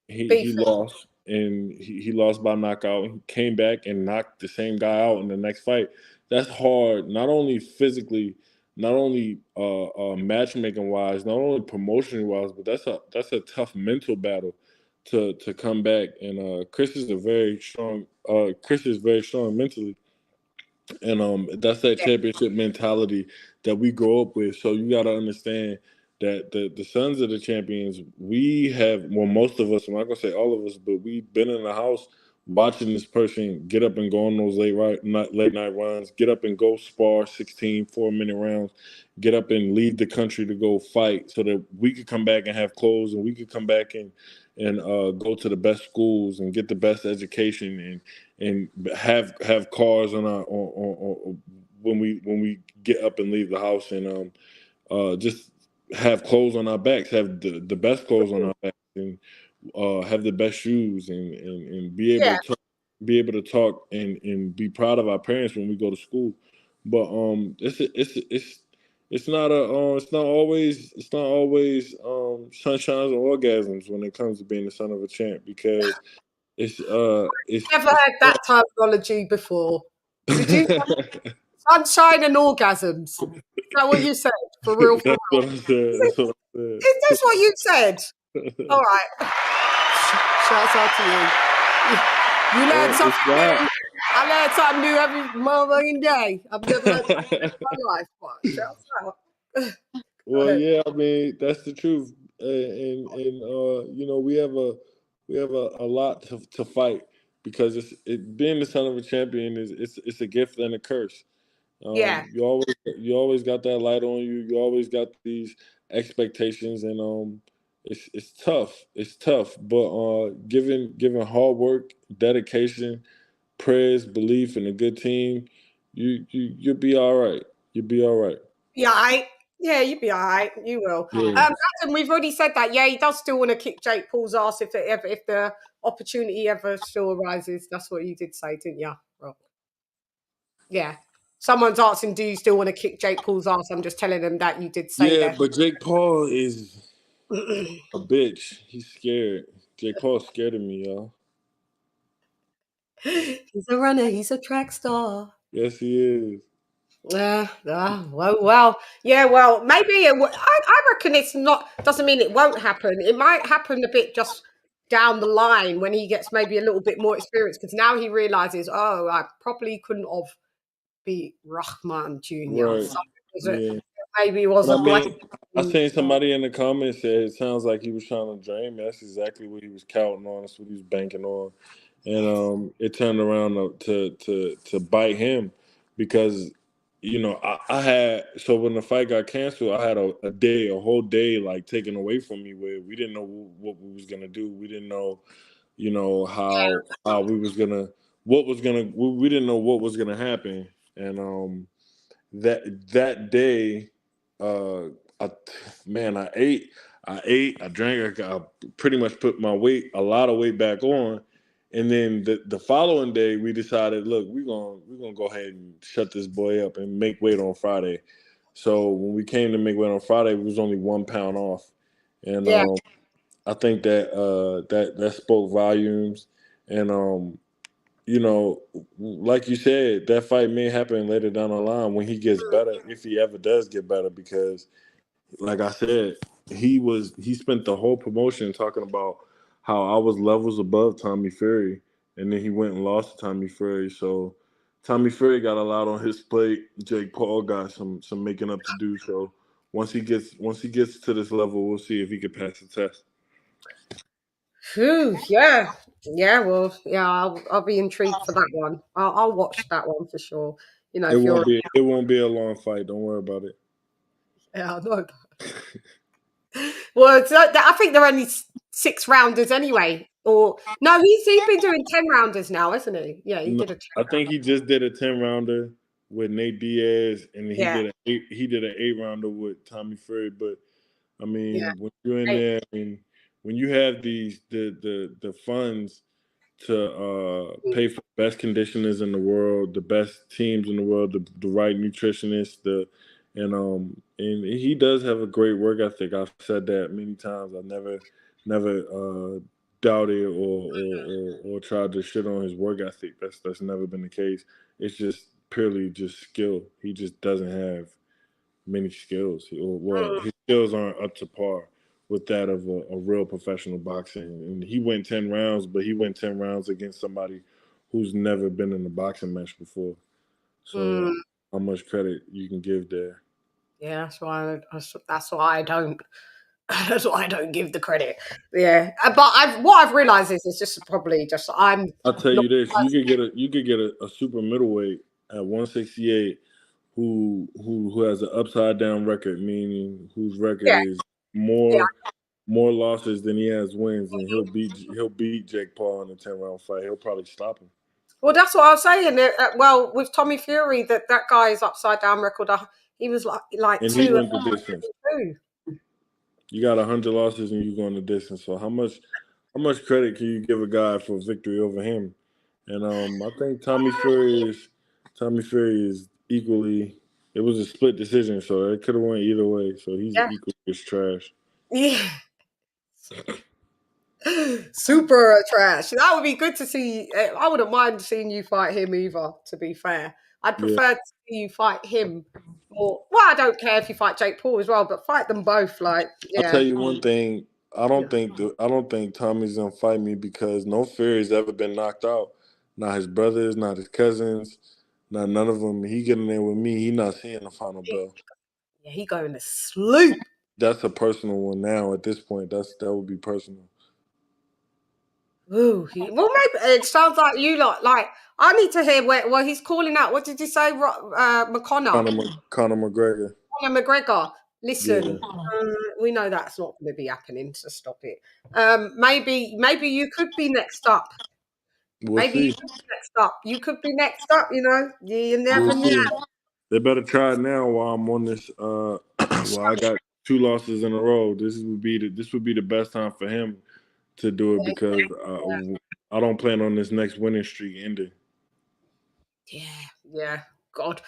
He lost and he lost by knockout. He came back and knocked the same guy out in the next fight. That's hard, not only physically, not only matchmaking wise, not only promotion wise, but that's a tough mental battle to come back. And Chris is very strong mentally. And that's that championship mentality that we grow up with. So you got to understand that the sons of the champions, most of us, I'm not going to say all of us, but we've been in the house watching this person get up and go on those late night runs, get up and go spar 16 4-minute rounds, get up and leave the country to go fight so that we could come back and have clothes and we could come back and go to the best schools and get the best education and have cars on when we get up and leave the house and just have clothes on our backs, have the best clothes on our backs, and have the best shoes and be able to talk and be proud of our parents when we go to school. But it's not it's not always sunshines and orgasms when it comes to being the son of a champ, because Never it's heard that terminology before. Did you say sunshine and orgasms? Is that what you said? For real, for that's real? what I said. That's what I said. Is this what you said? All right. Shouts out to you. You learn It's something not. new. I learn something new every motherfucking day. I've never heard that in my life. But shouts out. Well, yeah, I mean that's the truth, and you know we have a lot to fight, because being the son of a champion is it's a gift and a curse. Yeah. You always got that light on you. You always got these expectations, and it's tough. It's tough, but given hard work, dedication, prayers, belief, and a good team, you'll be all right. You'll be all right. Yeah, yeah, you'll be all right. You will. Yeah. Adam, we've already said that. Yeah, he does still want to kick Jake Paul's ass if the opportunity ever still arises. That's what you did say, didn't you, Rob? Yeah. Someone's asking, do you still want to kick Jake Paul's ass? I'm just telling them that you did say Yeah, that. but Jake Paul is a bitch. He's scared. Jake Paul's scared of me, y'all. He's a runner. He's a track star. Yes, he is. Well, yeah, well, maybe I reckon it's not, doesn't mean it won't happen. It might happen a bit just down the line when he gets maybe a little bit more experience, because now he realizes, oh, I probably couldn't have beat Rahman Jr. Right. So Yeah. maybe it was But a I blessing. mean, I seen somebody in the comments said it sounds like he was trying to drain me. That's exactly what he was counting on. That's what he was banking on, and it turned around to bite him, because you know I had, so when the fight got canceled, I had a whole day like taken away from me, where we didn't know what we was gonna do. We didn't know, you know, how we was gonna we didn't know what was gonna happen, and that day, uh, I, man, I drank, I pretty much put a lot of weight back on, and then the following day we decided, look, we're gonna go ahead and shut this boy up and make weight on Friday. So when we came to make weight on Friday, we was only 1 pound off, and Yeah. I think that spoke volumes, and you know, like you said, that fight may happen later down the line when he gets better, if he ever does get better, because like I said, he spent the whole promotion talking about how I was levels above Tommy Fury, and then he went and lost to Tommy Fury. So Tommy Fury got a lot on his plate. Jake Paul got some making up to do. So once he gets to this level, we'll see if he can pass the test. Phew, yeah. Yeah, well, yeah, I'll be intrigued for that one. I'll watch that one for sure. You know, if you're It won't be a long fight. Don't worry about it. yeah, I know. Well, I think they're only 6 rounders anyway. Or no, he's been doing 10 rounders now, hasn't he? Yeah, he No, did a 10 I think rounder. he just did a 10 rounder with Nate Diaz, and he Yeah, did an 8 rounder with Tommy Fury. But I yeah. mean, when you're in Hey, there, I mean, when you have the funds to pay for the best conditioners in the world, the best teams in the world, the right nutritionists, and he does have a great work ethic. I've said that many times. I've never doubted or tried to shit on his work ethic. That's never been the case. It's just purely just skill. He just doesn't have many skills. Well, his skills aren't up to par with that of a real professional boxing. And he went 10 rounds, but he went 10 rounds against somebody who's never been in a boxing match before. So how much credit you can give there? yeah, that's why I don't. That's why I don't give the credit. Yeah, but what I've realised is it's just probably just I'm I'll tell not. you this: you could get a super middleweight at 168 who has an upside down record, meaning whose record Yeah, is yeah. more losses than he has wins, and he'll beat Jake Paul in a 10 round fight. He'll probably stop him. Well, that's what I was saying. Well, with Tommy Fury, that guy's upside down record. He was like And he two. went the distance. Two. You got 100 losses and you going the distance. So how much credit can you give a guy for victory over him? And I think Tommy Fury equally. It was a split decision, so it could have went either way. So he's Yeah. equally as trash. Yeah. Super trash. That would be good to see. I wouldn't mind seeing you fight him either, to be fair. I'd Yeah. prefer to see you fight him more. Well, I don't care if you fight Jake Paul as well, but fight them both. Like, I'll tell yeah. you one thing. I don't think Tommy's gonna fight me because no Fury's ever been knocked out. Not his brothers, not his cousins, not none of them. He getting there with me. He not seeing the final bell. Yeah, he going to sleep. That's a personal one now. At this point, that would be personal. Ooh, well, maybe it sounds like you lot. Like, I need to hear where he's calling out. What did you say, McConnor? Conor McGregor. Conor McGregor. Listen, Yeah. we know that's not going to be happening, so stop it. Maybe you could be next up. We'll Maybe you see. could be next up. You could be next up. You know, you never We'll know. see. They better try it now while I'm on this. Well, I got 2 losses in a row. This would be the best time for him to do it because I don't plan on this next winning streak ending. Yeah. God.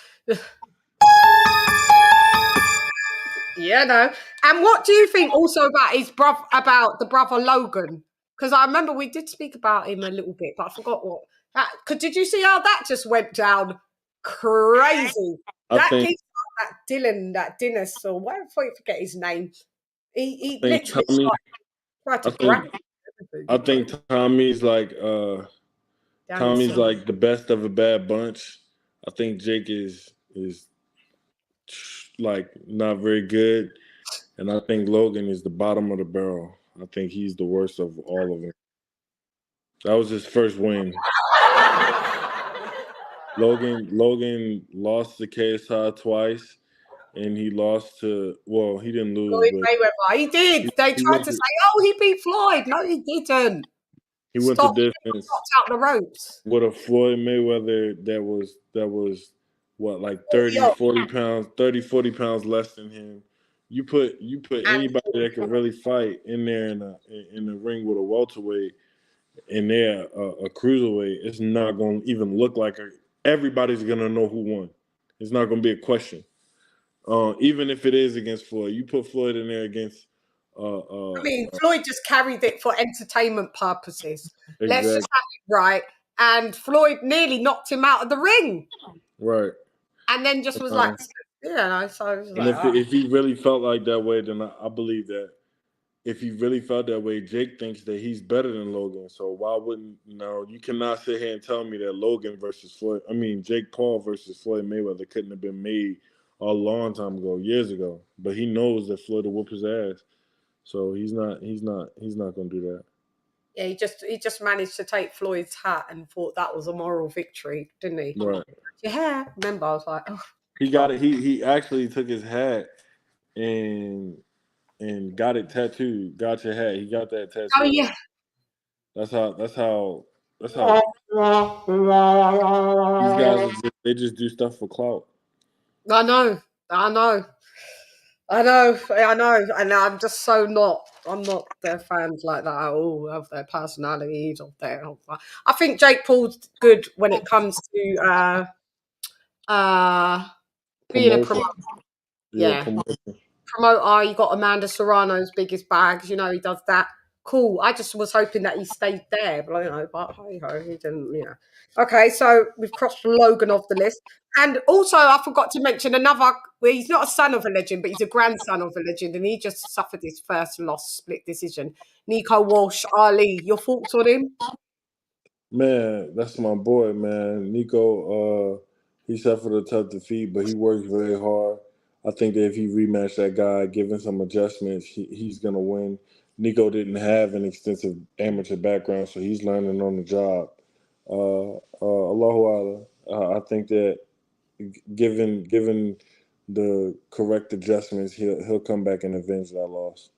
Yeah, no. And what do you think also about the brother Logan? Because I remember we did speak about him a little bit, but I forgot what. Did you see how that just went down? Crazy. I think That Dennis, or whatever, I forget his name. He think literally tried to grab him. I think Tommy's like the best of a bad bunch. I think Jake is like not very good, and I think Logan is the bottom of the barrel. I think he's the worst of all of them. That was his first win. Logan lost to KSI twice, and he lost to he didn't lose. Floyd But Mayweather. He did. They tried to say, "Oh, he beat Floyd." No, he didn't. he went the distance. Stopped out the ropes. With a Floyd Mayweather that was what, like 30, 40 pounds less than him. You put anybody that could really fight in there in the ring with a welterweight and they're a cruiserweight, it's not going to even look like everybody's going to know who won. It's not going to be a question. Even if it is against Floyd, you put Floyd in there against. Floyd just carried it for entertainment purposes. Exactly. Let's just have it right. And Floyd nearly knocked him out of the ring. Right. And then just was like, yeah. So it was and if he really felt like that way, then I believe that. If he really felt that way, Jake thinks that he's better than Logan. So why wouldn't you cannot sit here and tell me that Jake Paul versus Floyd Mayweather couldn't have been made a long time ago, years ago. But he knows that Floyd will whoop his ass. So he's not gonna do that. Yeah, he just managed to take Floyd's hat and thought that was a moral victory, didn't he? Right. Yeah. Remember, I was like, oh. He got it. He actually took his hat and got it tattooed. Got your hat. He got that tattoo. Oh yeah. That's how these guys they just do stuff for clout. I know. And I'm just I'm not their fans like that at all, of their personalities, I think Jake Paul's good when it comes to being a promoter. Yeah. Promoter, you got Amanda Serrano's biggest bags, he does that. Cool. I just was hoping that he stayed there, but hey ho, he didn't, Okay, so we've crossed Logan off the list. And also I forgot to mention he's not a son of a legend, but he's a grandson of a legend, and he just suffered his first loss, split decision. Nico Walsh Ali, your thoughts on him? Man, that's my boy, man. Nico, he suffered a tough defeat, but he works very hard. I think that if he rematched that guy, given some adjustments, he's going to win. Nico didn't have an extensive amateur background, so he's learning on the job. Allahu Allah. I think that given the correct adjustments, he'll come back and avenge that loss.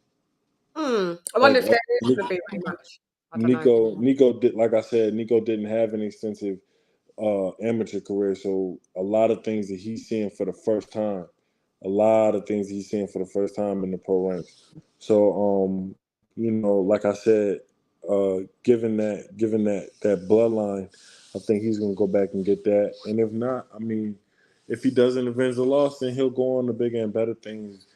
I wonder if there is going to be very much. Nico did, like I said, Nico didn't have an extensive amateur career, so a lot of things that he's seeing for the first time. In the pro ranks. So, like I said, given that bloodline, I think he's gonna go back and get that. And if not, if he doesn't avenge the loss, then he'll go on to bigger and better things.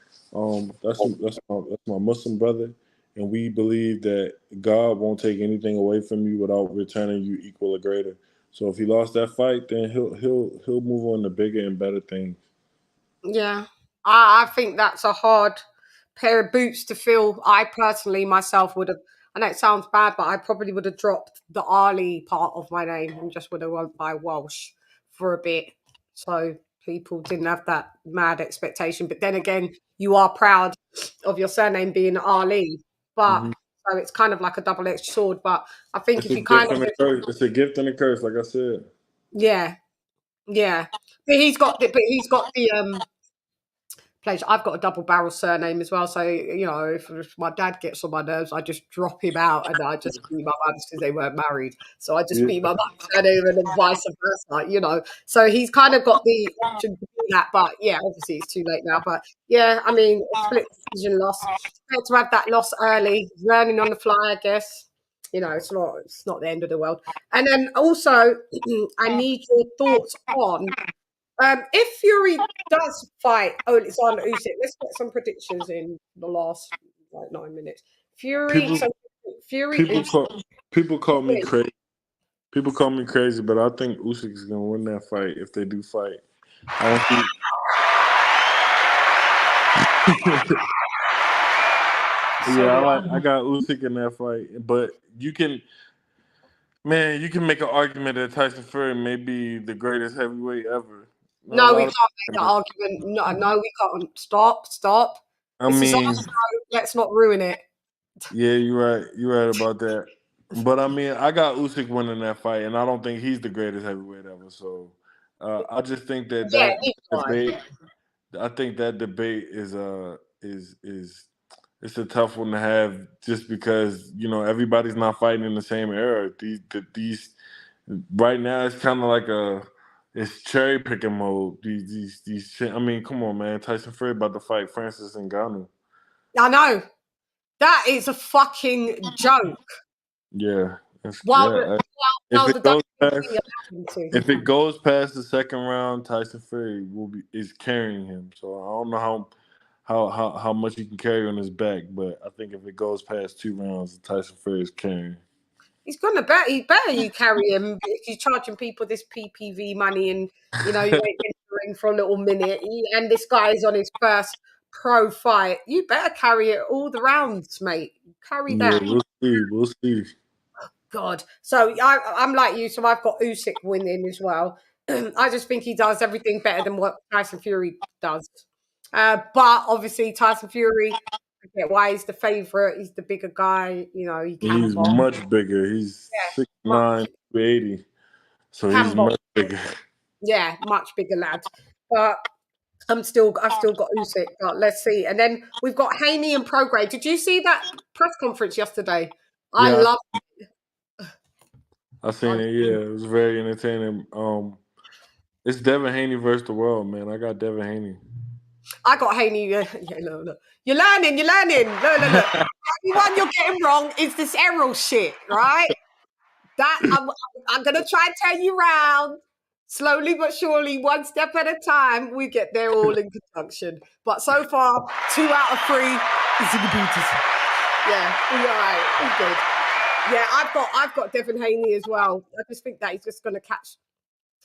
That's my Muslim brother, and we believe that God won't take anything away from you without returning you equal or greater. So if he lost that fight, then he'll move on to bigger and better things. Yeah, I think that's a hard pair of boots to fill. I personally myself would have. I know it sounds bad, but I probably would have dropped the Ali part of my name and just would have went by Walsh for a bit, so people didn't have that mad expectation. But then again, you are proud of your surname being Ali, but Hmm. so it's kind of like a double-edged sword. But I think It's if a you kind gift of and a curse. It's a gift and a curse, like I said. yeah, yeah, but he's got the pleasure. I've got a double barrel surname as well, so you know, if my dad gets on my nerves, I just drop him out and I just be my mum's because they weren't married. So I just Yeah. be my mum's surname and then vice versa, you know. So he's kind of got the option to do that, but yeah, obviously it's too late now. But yeah, I mean, split decision loss. Better to have that loss early, learning on the fly, I guess. You know, it's not the end of the world. And then also, I need your thoughts on if Fury does fight Alexander Usyk, let's get some predictions in the last like 9 minutes. People Fury people Usyk call me win. crazy. People call me crazy, but I think Usyk is gonna win that fight if they do fight. I don't think. Yeah, I got Usyk in that fight, but you can make an argument that Tyson Fury may be the greatest heavyweight ever. A No, we lot can't of make that argument. No, no, we can't. Stop. I This is our mean, show. Let's not ruin it. yeah, you're right about that. But I mean, I got Usyk winning that fight, and I don't think he's the greatest heavyweight ever. So I just think that Yeah, that neither do I. debate. I think that debate is it's a tough one to have just because everybody's not fighting in the same era. These right now it's kind of like it's cherry picking mode. These I mean, come on, man. Tyson Fury about to fight Francis Ngannou. I know. That is a fucking joke. Yeah, While if it the goes WBC past allowed him to. if it goes past the second round, Tyson Fury is carrying him. So I don't know how much he can carry on his back, but I think if it goes past 2 rounds, Tyson Fury is carrying. He's gonna bet. He better you carry him if you're charging people this PPV money, and you know you ain't in the ring for a little minute. And this guy is on his first pro fight. You better carry it all the rounds, mate. Carry Yeah, that. we'll see. We'll see. God. So I'm like you. So I've got Usyk winning as well. I just think he does everything better than what Tyson Fury does. But obviously Tyson Fury, I get why he's the favorite. He's the bigger guy. You know, he can He's box. much bigger. He's Yeah, 6'9", 280. So he's can box. much bigger. Yeah, much bigger lad. But I've still got Usyk, but let's see. And then we've got Haney and Prograde. Did you see that press conference yesterday? I Yeah, love I seen it. Yeah, it was very entertaining. It's Devin Haney versus the world, man. I got Devin Haney. I got Haney. Yeah, look. You're learning. Look. Everyone you're getting wrong is this Errol shit, right? That I'm gonna try and turn you around. Slowly but surely, one step at a time, we get there all in conjunction. But so far, 2 out of 3 is in the booties. Yeah, we're all right. We're good. Yeah, I've got Devin Haney as well. I just think that he's just gonna catch.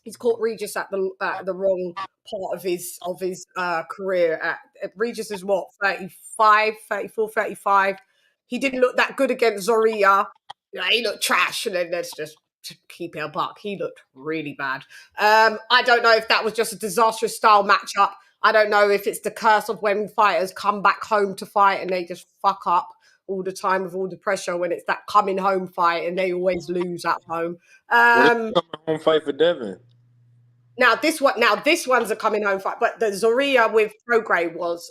He's caught Regis at the wrong part of his career. Regis is what, 35, 34, 35. He didn't look that good against Zorilla. He looked trash, and then let's just keep it a buck. He looked really bad. I don't know if that was just a disastrous style matchup. I don't know if it's the curse of when fighters come back home to fight and they just fuck up all the time with all the pressure when it's that coming home fight and they always lose at home. Coming home fight for Devin. Now this one's a coming home fight, but the Zorilla with Prograde was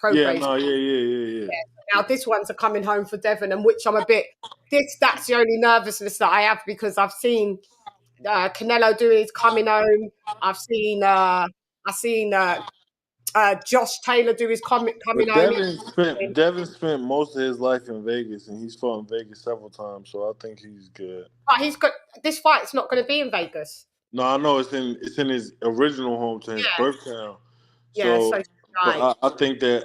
Prograde. Yeah. Now this one's a coming home for Devon, and which I'm a bit. That's the only nervousness that I have because I've seen Canelo do his coming home. I've seen Josh Taylor do his coming But home. Devin spent most of his life in Vegas, and he's fought in Vegas several times, so I think he's good. But he's got this fight's not going to be in Vegas. No, I know it's in his original hometown, his Yeah, birth town. yeah. So, So but right, I think that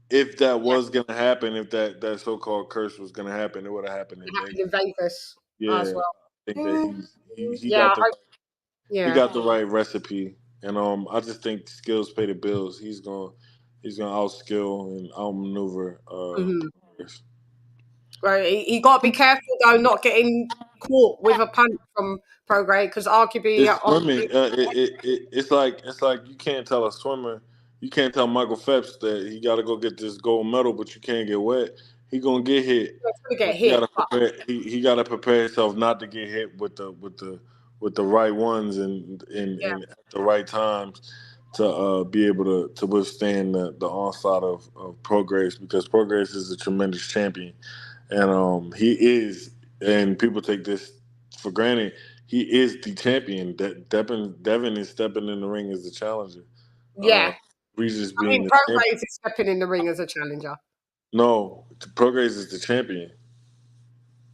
if that yeah, was gonna happen, if that so called curse was gonna happen, it would have happened it in happened Vegas. in Vegas as Yeah, well. I think that Mm, he yeah, got he yeah, got the right recipe, and I just think skills pay the bills. He's gonna outskill and outmaneuver. hmm Right. He got to be careful though, not getting caught with a punch from Prograde because arguably It's on swimming. It's like you can't tell a swimmer, you can't tell Michael Phelps that he got to go get this gold medal, but you can't get wet. He gonna get hit, it's going to but get hit. But he got to prepare himself not to get hit with the right ones yeah, and at the right times to be able to withstand the onslaught of Prograis, because Prograis is a tremendous champion, and he is, and people take this for granted. He is the champion. That Devin is stepping in the ring as the challenger. yeah. Regis I being mean, the champion. Prograde is stepping in the ring as a challenger. No, Prograis is the champion.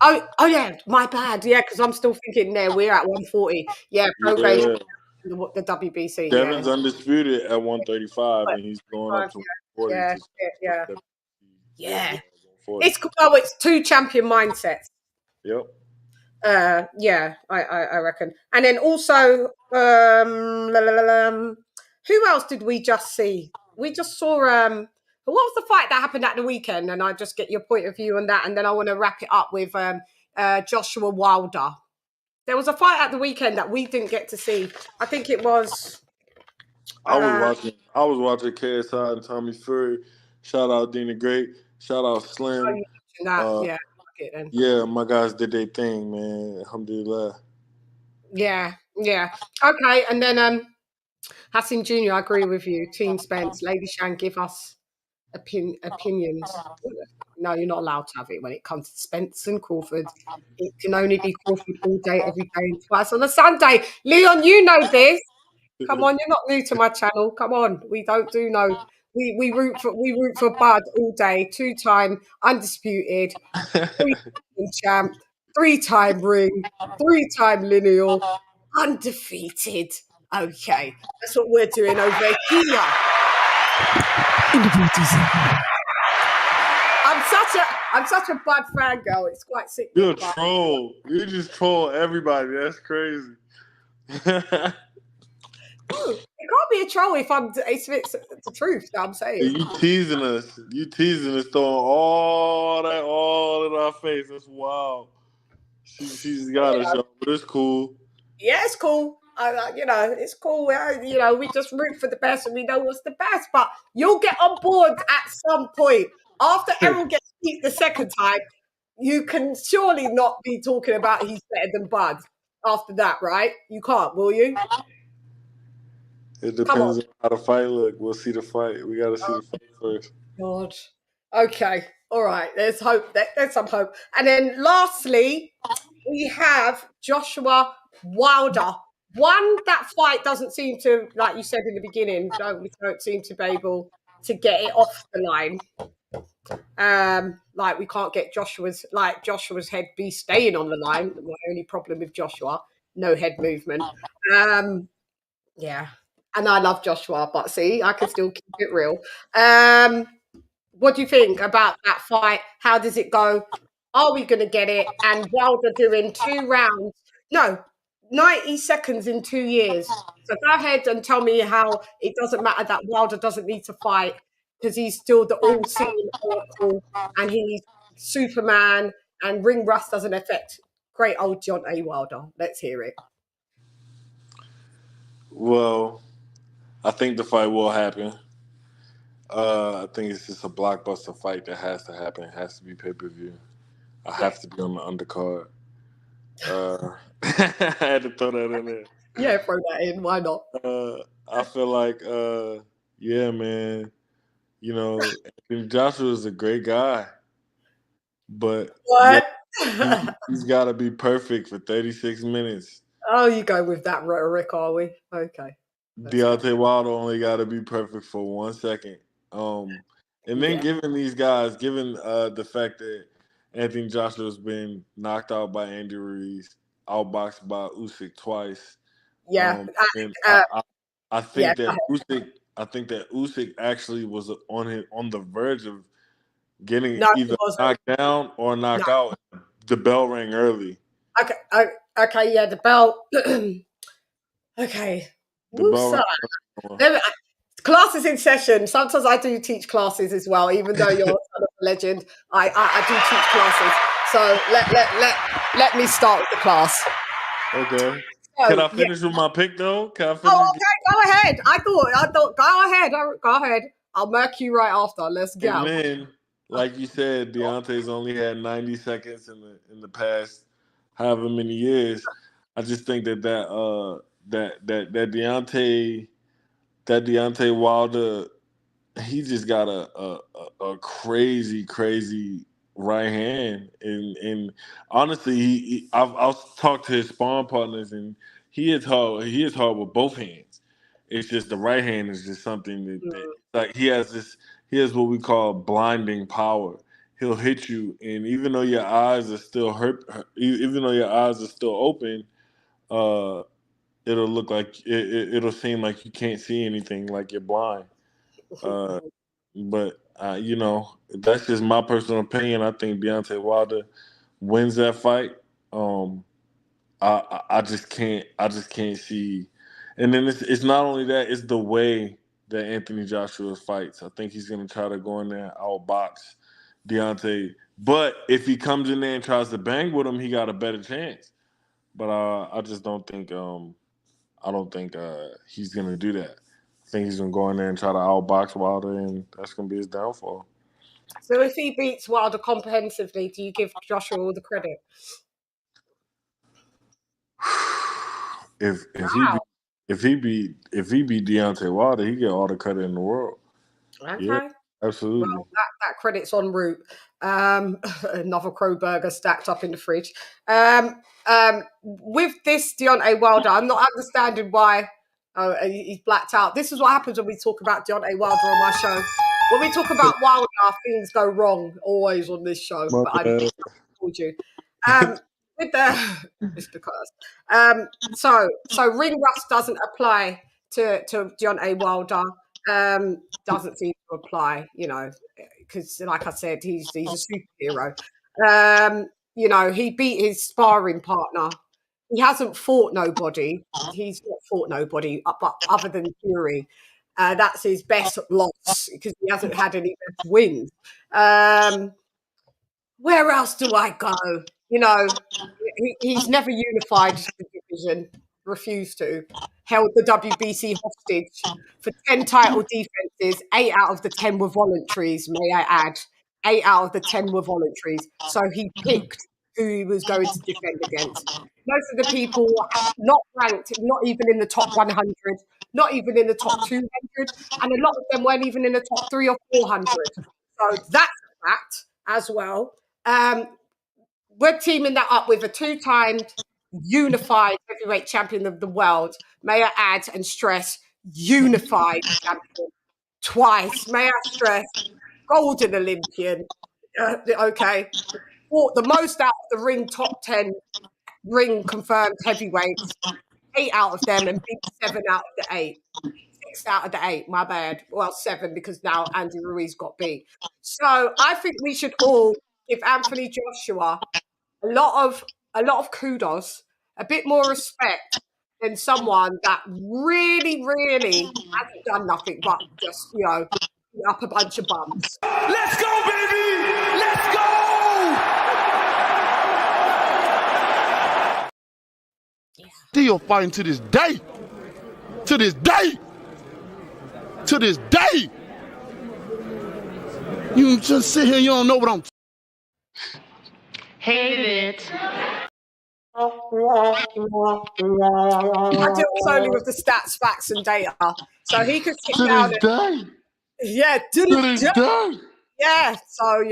Oh yeah, my bad. Yeah, because I'm still thinking there we're at 140. Yeah, Prograde Yeah, the WBC. Yeah, Devin's undisputed at 135, but and he's going up to 140 yeah, to yeah, for yeah, the world yeah. 140. It's oh, it's two champion mindsets. Yep. Yeah, I reckon. And then also, who else did we just see? We just saw what was the fight that happened at the weekend? And I just get your point of view on that, and then I want to wrap it up with Joshua Wilder. There was a fight at the weekend that we didn't get to see. I think it was. Uh, I was watching KSI and Tommy Fury. Shout out Dina Great. Shout out oh, Slim. you mentioned that, Uh, yeah. Okay, then. yeah, my guys did their thing, man. Alhamdulillah. Yeah, yeah. Okay, and then Hassim Jr., I agree with you. Team Spence, LadyChann, give us opinions. No, you're not allowed to have it when it comes to Spence and Crawford. It can only be Crawford all day, every day, and twice on a Sunday. Leon, you know this. Come on, you're not new to my channel. Come on, we don't do no. We root for Bud all day, 2-time undisputed, 3-time champ, 3-time ring, 3-time lineal, undefeated. Okay, that's what we're doing over here. I'm such a Bud fangirl. It's quite You're sickening, a but troll. You just troll everybody. That's crazy. it can't be a troll if it's the truth that I'm saying. You teasing us. You teasing us, throwing all in our face. That's wild. She's got us, y'all, but it's cool. Yeah, it's cool. It's cool. We just root for the best and we know what's the best. But you'll get on board at some point. After Errol gets beat the second time, you can surely not be talking about he's better than Bud after that, right? You can't, will you? It Come on. depends on how the fight look. We'll see the fight. We got to see the fight first. God. Okay. All right. There's hope. There's some hope. And then lastly, we have Joshua Wilder. That fight doesn't seem to, like you said in the beginning, we don't seem to be able to get it off the line. Like we can't get Joshua's head be staying on the line. My only problem with Joshua, no head movement. Yeah. And I love Joshua, but see, I can still keep it real. What do you think about that fight? How does it go? Are we going to get it? And Wilder doing 2 rounds? No, 90 seconds in 2 years. So go ahead and tell me how it doesn't matter that Wilder doesn't need to fight because he's still the all-seeing oracle and he's Superman and ring rust doesn't affect great old John A. Wilder. Let's hear it. Well, I think the fight will happen. I think it's just a blockbuster fight that has to happen. It has to be pay-per-view. I have to be on the undercard. I had to throw that in there. Yeah, throw that in. Why not? I feel like, yeah, man. Joshua's a great guy, but What? he's got to be perfect for 36 minutes. Oh, you go with that rhetoric, are we? Okay. Deontay Wilder only got to be perfect for 1 second. And then given the fact that Anthony Joshua's been knocked out by Andy Ruiz, outboxed by Usyk twice. Yeah. And I Yeah. think that Usyk actually was on the verge of getting No, either it wasn't. knocked down or knocked out. The bell rang early. Okay, yeah, the bell. Okay. The bell rang. Class is in session. Sometimes I do teach classes as well, even though you're kind of a legend. I do teach classes. So let me start with the class. Okay. So, Can I finish with my pick though? Can I finish? Oh, okay, go ahead. I thought, go ahead. I'll mark you right after. Let's go. And then, like you said, Deontay's only had 90 seconds in the past however many years. I just think that Deontay Wilder, he just got a crazy right hand, and honestly, I've talked to his sparring partners, and he is hard with both hands. It's just the right hand is just something that like he has what we call blinding power. He'll hit you, and even though your eyes are still open, it'll look like it'll seem like you can't see anything, like you're blind. But that's just my personal opinion. I think Deontay Wilder wins that fight. I just can't see. And then it's not only that; it's the way that Anthony Joshua fights. I think he's gonna try to go in there and outbox Deontay. But if he comes in there and tries to bang with him, he got a better chance. But I just don't think he's gonna do that. I think he's gonna go in there and try to outbox Wilder, and that's gonna be his downfall. So if he beats Wilder comprehensively, do you give Joshua all the credit? If he beat Deontay Wilder, he get all the credit in the world. Okay. Yeah, absolutely. Well, that credit's en route. Another Crow burger stacked up in the fridge. With this Deontay Wilder, I'm not understanding why he's blacked out. This is what happens when we talk about Deontay Wilder on my show. When we talk about Wilder, things go wrong always on this show. But I told you. With the Mr. Curse. So ring rust doesn't apply to Deontay Wilder. Doesn't seem to apply, because like I said, he's a superhero. He beat his sparring partner. He hasn't fought nobody. He's not fought nobody but other than Fury. That's his best loss because he hasn't had any best wins. Where else do I go? He's never unified the division, refused to. Held the WBC hostage for 10 title defenses. 8 out of the 10 were voluntaries, may I add. 8 out of the 10 were voluntaries. So he picked who he was going to defend against. Most of the people not ranked, not even in the top 100, not even in the top 200, and a lot of them weren't even in the top 300 or 400. So that's a fact as well. We're teaming that up with a 2-time unified heavyweight champion of the world. May I add and stress, unified champion twice. May I stress, golden Olympian. Okay. Fought the most out of the ring, top 10 ring confirmed heavyweights. 8 out of them and beat 7 out of the 8. 6 out of the 8, my bad. Well, 7 because now Andy Ruiz got beat. So I think we should all give Anthony Joshua a lot of kudos, a bit more respect than someone that really, really hasn't done nothing but just, beat up a bunch of bums. Let's go, baby! Let's go! Still fighting to this day. To this day. To this day. You just sit here, you don't know what I'm. Hate it. I deal solely with the stats, facts, and data. So he could sit down To this day. Yeah, To this day. Yeah, so,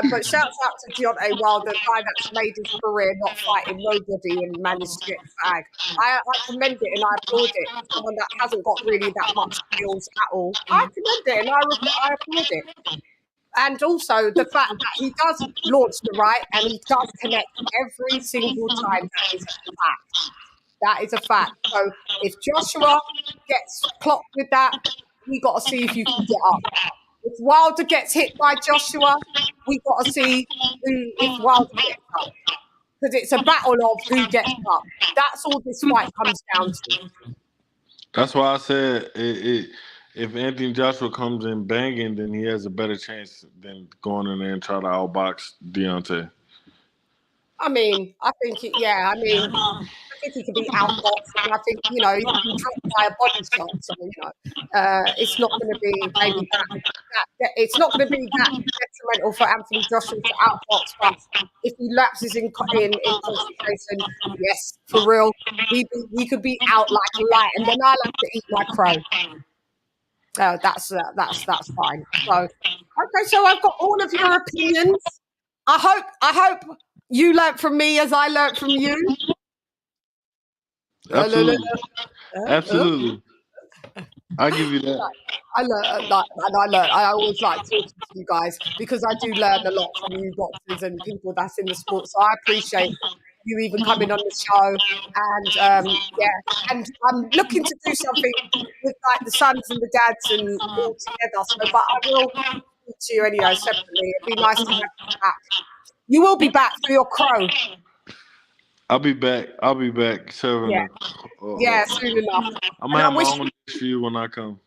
but shouts out to Deontay Wilder, the guy that's made his career not fighting nobody and managed to get fag. I commend it and I applaud it. Someone that hasn't got really that much skills at all. I commend it and I applaud it. And also the fact that he does launch the right and he does connect every single time. That is a fact. That is a fact. So if Joshua gets clocked with that, we got to see if you can get up. If Wilder gets hit by Joshua, we got to see if Wilder gets up. Because it's a battle of who gets up. That's all this fight comes down to. That's why I said if Anthony Joshua comes in banging, then he has a better chance than going in there and try to outbox Deontay. I mean, I think, I think he could be outboxed, and I think, he can be dropped by a body shot. So, it's not going to be maybe it's not going to be that detrimental for Anthony Joshua to outbox, but if he lapses in concentration, yes, for real, he could be out like a light, and then I'll have to eat my crow. That's fine. So, okay, so I've got all of your opinions. I hope you learnt from me as I learnt from you. Absolutely. Absolutely. I give you that. I learn. I always like talking to you guys because I do learn a lot from you boxers and people that's in the sport. So I appreciate you even coming on the show. And and I'm looking to do something with like the sons and the dads and all together. So, but I will talk to you anyway separately. It'd be nice to have you back. You will be back for your crow. I'll be back. Serving. Yeah, soon enough. I'm gonna have my own dish for you when I come.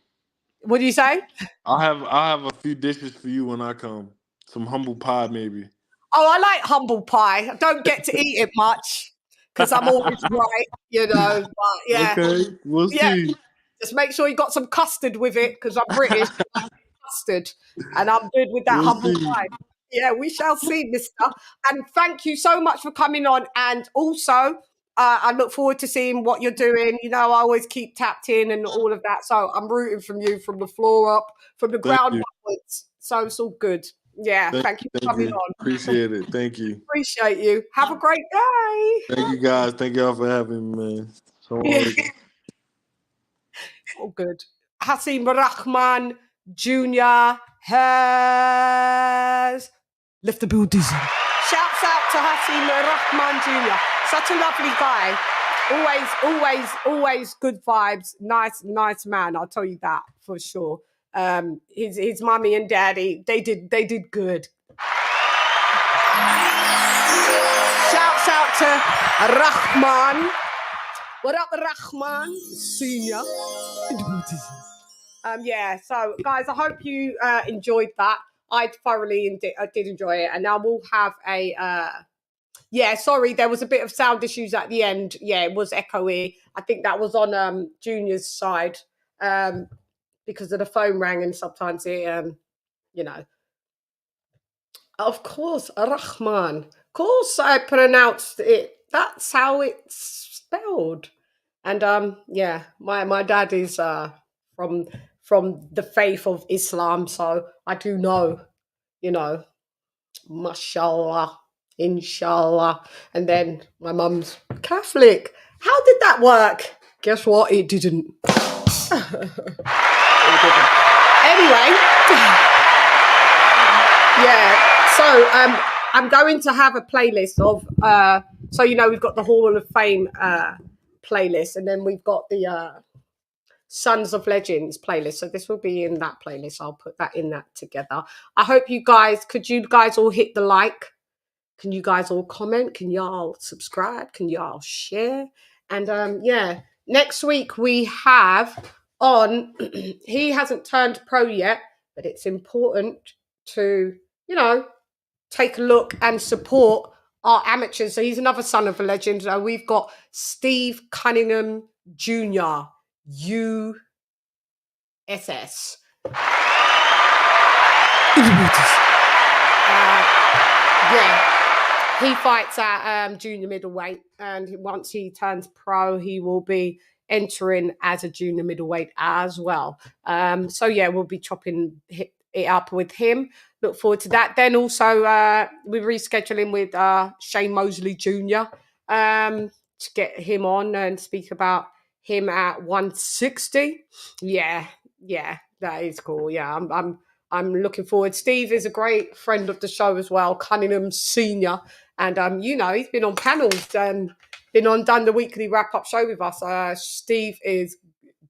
What do you say? I'll have a few dishes for you when I come. Some humble pie, maybe. Oh, I like humble pie. I don't get to eat it much because I'm always right, But yeah, okay, we'll see. Just make sure you got some custard with it because I'm British. Custard, and I'm good with that humble pie. Yeah, we shall see, mister. And thank you so much for coming on. And also, I look forward to seeing what you're doing. I always keep tapped in and all of that. So I'm rooting from you from the floor up, from the ground upwards. So it's all good. Yeah, thank you for coming on. Appreciate it. Thank you. Appreciate you. Have a great day. Thank you, guys. Thank y'all for having me, man. All good. HASIM Rahman Jr. has left the building. Shouts out to HASIM Rahman Jr. Such a lovely guy. Always good vibes. Nice man. I'll tell you that for sure. His mummy and daddy, they did good. Shouts out to Rahman. What up, Rahman Senior? So guys, I hope you enjoyed that. I thoroughly did enjoy it, and now we'll have a sorry, there was a bit of sound issues at the end. Yeah, it was echoey. I think that was on Junior's side because of the phone rang, and sometimes it of course, Rahman. Of course I pronounced it. That's how it's spelled. And my dad is from the faith of Islam, so I do know, mashallah, inshallah. And then my mum's Catholic. How did that work? Guess what? It didn't. Anyway, so I'm going to have a playlist of we've got the Hall of Fame playlist, and then we've got the Sons of Legends playlist. So this will be in that playlist. I'll put that in that together. I hope you guys all hit the like? Can you guys all comment? Can y'all subscribe? Can y'all share? And next week we have on, he hasn't turned pro yet, but it's important to, take a look and support our amateurs. So he's another son of a legend. We've got Steve Cunningham Jr., USS. He fights at junior middleweight, and once he turns pro, he will be entering as a junior middleweight as well. We'll be chopping it up with him. Look forward to that. Then also we're rescheduling with Shane Mosley Jr. To get him on and speak about him at 160. Yeah, that is cool. Yeah, I'm looking forward. Steve is a great friend of the show as well, Cunningham Senior, and you know, he's been on panels and done the weekly wrap up show with us. Steve is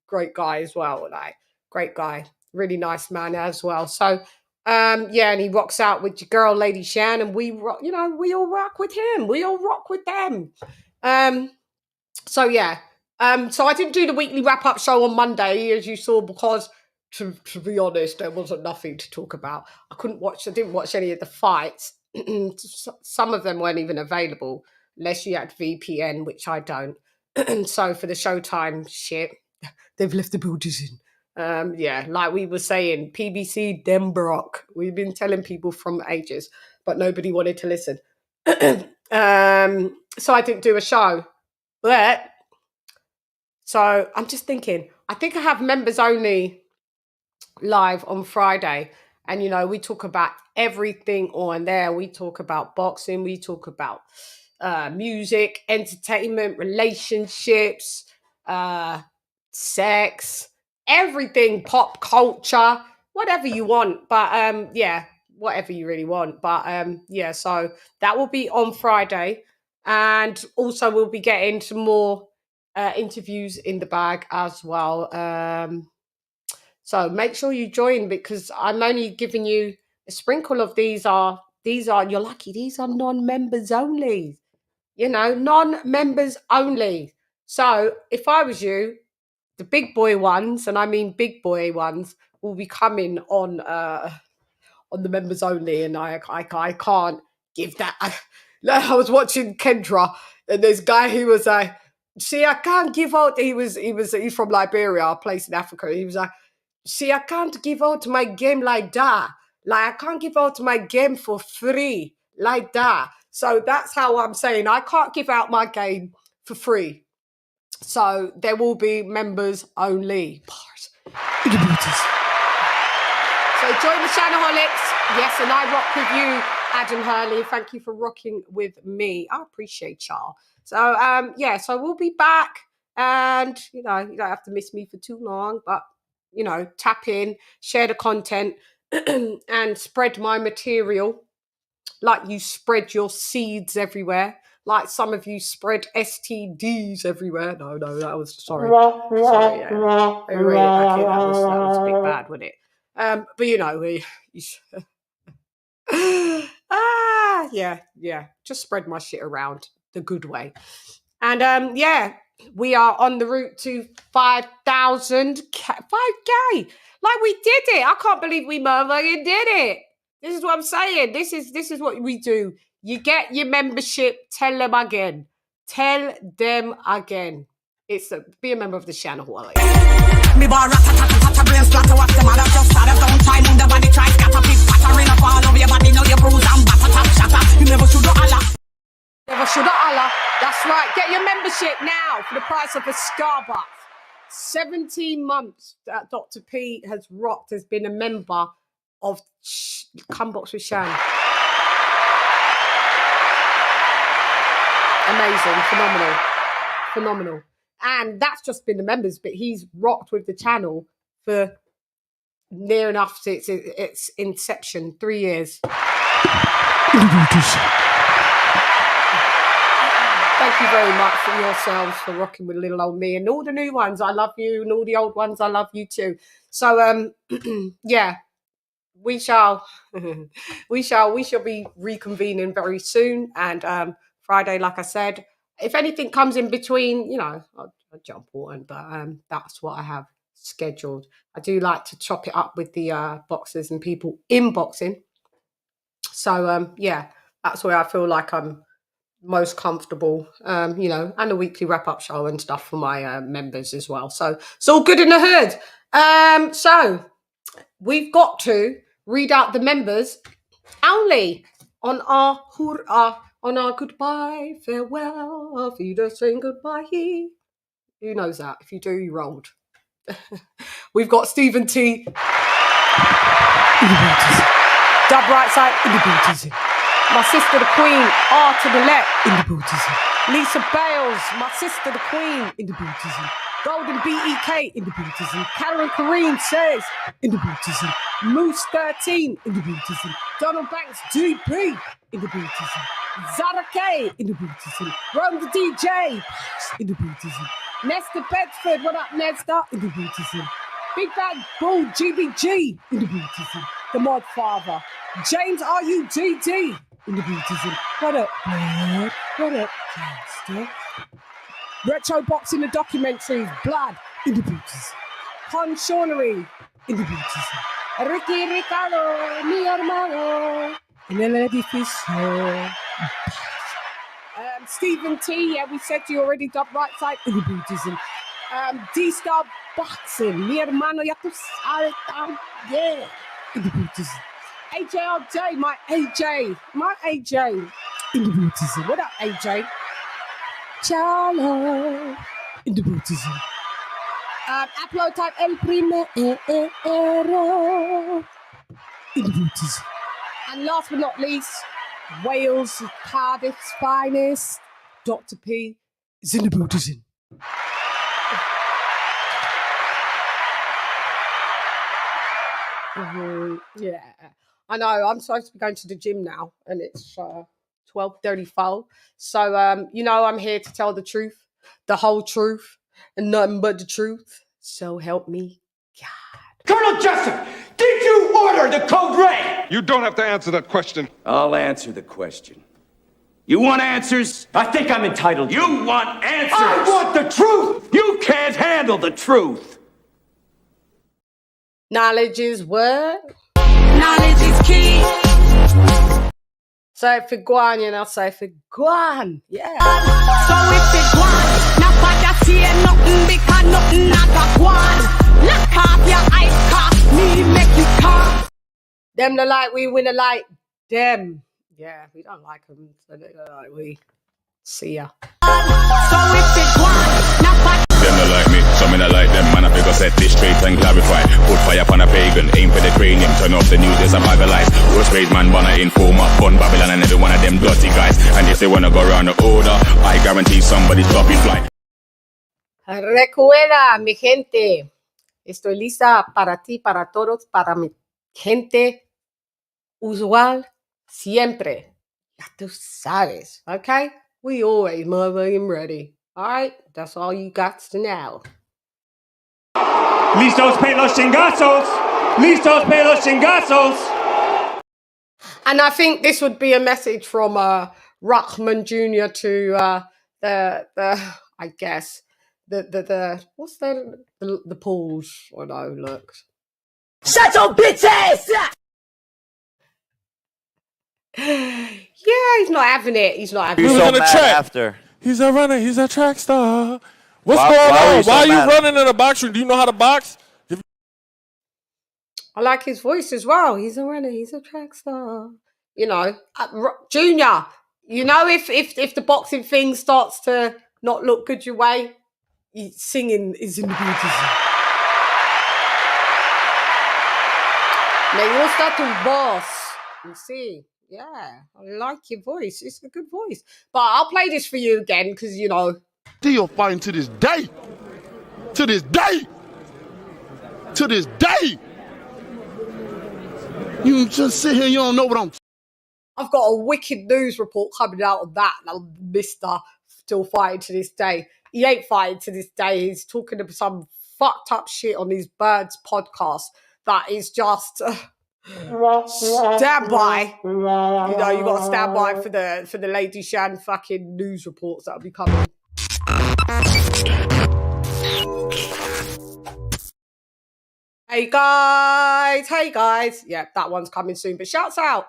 great guy as well, like great guy, really nice man as well. So yeah, and he rocks out with your girl LadyChann, and we rock, you know, we all rock with him, we all rock with them. So yeah, so I didn't do the weekly wrap up show on Monday, as you saw, because to be honest, there wasn't nothing to talk about. I didn't watch any of the fights. Some of them weren't even available unless you had VPN, which I don't. So for the Showtime shit, they've left the builders in. Yeah, like we were saying, PBC Denbrock. We've been telling people from ages, but nobody wanted to listen. So I didn't do a show. But so I'm just thinking, I think I have members only live on Friday. And, you know, we talk about everything on there. We talk about boxing. We talk about music, entertainment, relationships, sex, everything, pop culture, whatever you want. But yeah, whatever you really want. But yeah, so that will be on Friday. And also we'll be getting some more interviews in the bag as well. So make sure you join, because I'm only giving you a sprinkle of these are you're lucky, these are non-members only. You know, non-members only. So if I was you, the big boy ones, and I mean big boy ones, will be coming on the members only, and I can't give that. I was watching Kendra, and this guy, he was like, see, I can't give out. He's from Liberia, a place in Africa. He was like, see, I can't give out my game like that. Like, I can't give out my game for free like that. So that's how I'm saying I can't give out my game for free. So there will be members only. So join the Shannaholics. Yes, and I rock with you, Adam Hurley. Thank you for rocking with me. I appreciate y'all. So yeah, so we'll be back, and you know, you don't have to miss me for too long, but you know, tap in, share the content, and spread my material like you spread your seeds everywhere. Like some of you spread STDs everywhere. No, that was sorry, yeah. I read it back in. That was a bit bad, wasn't it? But you know, yeah, just spread my shit around the good way. And yeah, we are on the route to 5,000, 5K. Like, we did it. I can't believe we motherfucking did it. This is what I'm saying. This is what we do. You get your membership. Tell them again. Tell them again. It's be a member of the Shannaholics. Me bar rat-a-tat-a-tat-a brain splatter. What's the matter? Just start up. Don't try. Move the body. Try scatter. Big pattern up all over your body. Know your bruise and batter. Tap shatter. You never should have Allah. Never should have Allah. That's right. Get your membership now for the price of a Starbucks. 17 months that Dr. P has been a member of Come Box with Chann. Amazing. Phenomenal. And that's just been the members, but he's rocked with the channel for near enough to its inception, 3 years. Thank you very much for yourselves for rocking with little old me, and all the new ones. I love you, and all the old ones. I love you too. So yeah, we shall be reconvening very soon. And Friday, like I said, if anything comes in between, you know, I'll jump on. But that's what I have scheduled. I do like to chop it up with the boxers and people in boxing. So yeah, that's where I feel like I'm most comfortable, you know, and a weekly wrap-up show and stuff for my members as well. So it's all good in the hood. So we've got to read out the members only on our hurrah, on our goodbye, farewell, auf Wiedersehen, goodbye. Who knows that? If you do, you rolled. We've got Stephen T. Dub right side in the booties. My sister, the Queen, R to the left in the booties. Lisa Bales, my sister, the Queen, in the booties. Golden BEK in the bootism. Karen Kareem says in the bootism. Moose 13 in the bootism. Donald Banks DP in the bootism. Zara K in the bootism. Rome the DJ in the bootism. Nesta Bedford, what up Nesta in the bootism. Big Bad Bull GBG in the bootism. The Mod Father. James RUGD in the bootism. What up, blood? What up, gangster? Retro Boxing the documentaries, Blood in the booties. Conshawnery in the booties. Ricky Ricardo, mi hermano, in el edificio. Stephen T, yeah, we said you already, dub right side in the booties. D-Star Boxing, mi hermano, ya tú sabes, yeah, in the booties. AJRJ, my AJ in the booties. What up, AJ? Chalo in the bootism. Upload type El Primero in the bootism. And last but not least, Wales, Cardiff's finest, Dr. P is in the bootism. Yeah, I know. I'm supposed to be going to the gym now, and it's 12:34. So, you know, I'm here to tell the truth, the whole truth, and nothing but the truth. So help me God. Colonel Jessup, did you order the code red? You don't have to answer that question. I'll answer the question. You want answers? I think I'm entitled. You want answers? I want the truth! You can't handle the truth! Knowledge is what? Knowledge is key. Say it for Guan, you know, say it for Guan. Yeah. So if it Guan, not what you see, nothing because nothing not a Guan. Lock off your eyes, cock, me make you cock. Them the light, we win the light. Them. Yeah, we don't like them. So like we see ya. So if it Guan, not what them not like me, some me not like them. Man, I figure set this straight and clarify. Put fire upon a pagan, aim for the cranium. Turn off the news, there's a bag of lies. Roast raid man, wanna inform up, fun Babylon and every one of them dirty guys. And if they wanna go around the order, I guarantee somebody's dropping fly. Recuerda, mi gente, estoy lista para ti, para todos, para mi gente usual, siempre. Ya tú sabes, okay? We always motherfucking ready. All right, that's all you got to know. Listos pe los chingazos! Listos pe los chingazos! And I think this would be a message from Rahman Jr. to the I guess the what's the pools? Oh no, look. shut your bitch ass up. Yeah, he's not having it. He's not having You're it. so on the mad track. after. He's a runner. He's a track star. What's Why going were on? you so Why are you mad? running in a box ring? Do you know how to box? I like his voice as well. He's a runner. He's a track star. You know, Junior. You know, if the boxing thing starts to not look good your way, singing is in the beauty. Me gusta tu voz. You see, yeah, I like your voice. It's a good voice. But I'll play this for you again because you know. Still fighting to this day. To this day. To this day. You just sit here, you don't know what I'm. I've got a wicked news report coming out of that. Now, Mr. still fighting to this day. He ain't fighting to this day. He's talking about some fucked up shit on his Birds podcast that is just stand by. You know, you got to stand by for the LadyChann fucking news reports that'll be coming. Hey guys. Yeah, that one's coming soon. But shouts out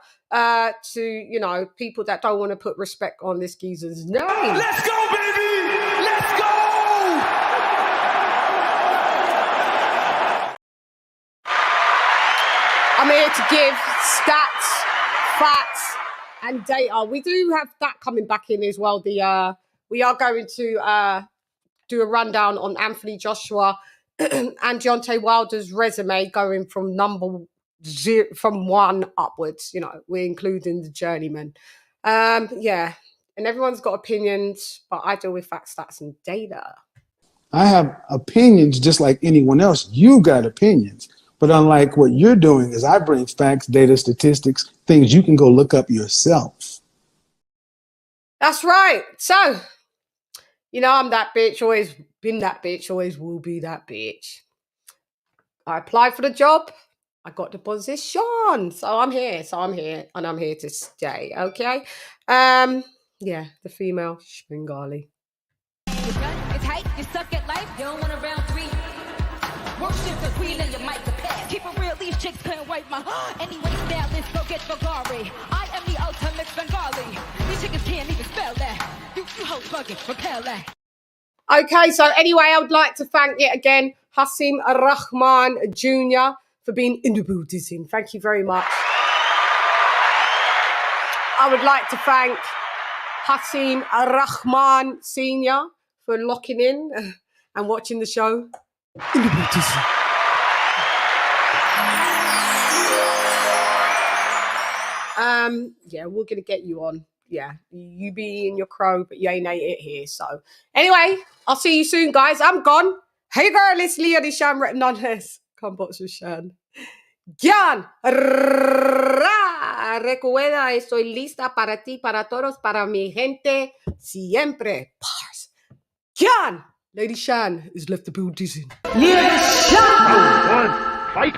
to, you know, people that don't want to put respect on this geezer's name. Let's go, baby! Let's go! I'm here to give stats, facts, and data. We do have that coming back in as well. We are going to do a rundown on Anthony Joshua and Deontay Wilder's resume going from from 1 upwards. You know, we're including the journeyman. Yeah, and everyone's got opinions, but I deal with facts, stats, and data. I have opinions just like anyone else. You got opinions. But unlike what you're doing is I bring facts, data, statistics, things you can go look up yourself. That's right. So, you know, I'm that bitch, always been that bitch, always will be that bitch. I applied for the job. I got the position. So I'm here. And I'm here to stay. Okay. Yeah, the female Bengali. It's hype, you suck at life, you don't want a round three. Worship the queen and your mic to pass. Keep it real, these chicks couldn't wipe my anyway, now let's go get Bulgari. I am the ultimate Bengali. These chickens can't even spell that. You hoes bugging, repel that. Okay, so anyway, I would like to thank yet again HASIM RAHMAN Jr. for being in the building. Thank you very much. I would like to thank HASIM RAHMAN Sr. for locking in and watching the show. In the building. Yeah, we're gonna get you on. Yeah, you be in your crow, but you ain't ate it here. So anyway, I'll see you soon, guys. I'm gone. Hey girl, it's LadyChann written on this. Come box with Chann. Chann. Recuerda, estoy lista para ti, para todos, para mi gente, siempre. Pars. Chann. LadyChann is left the building. LadyChann. Fight.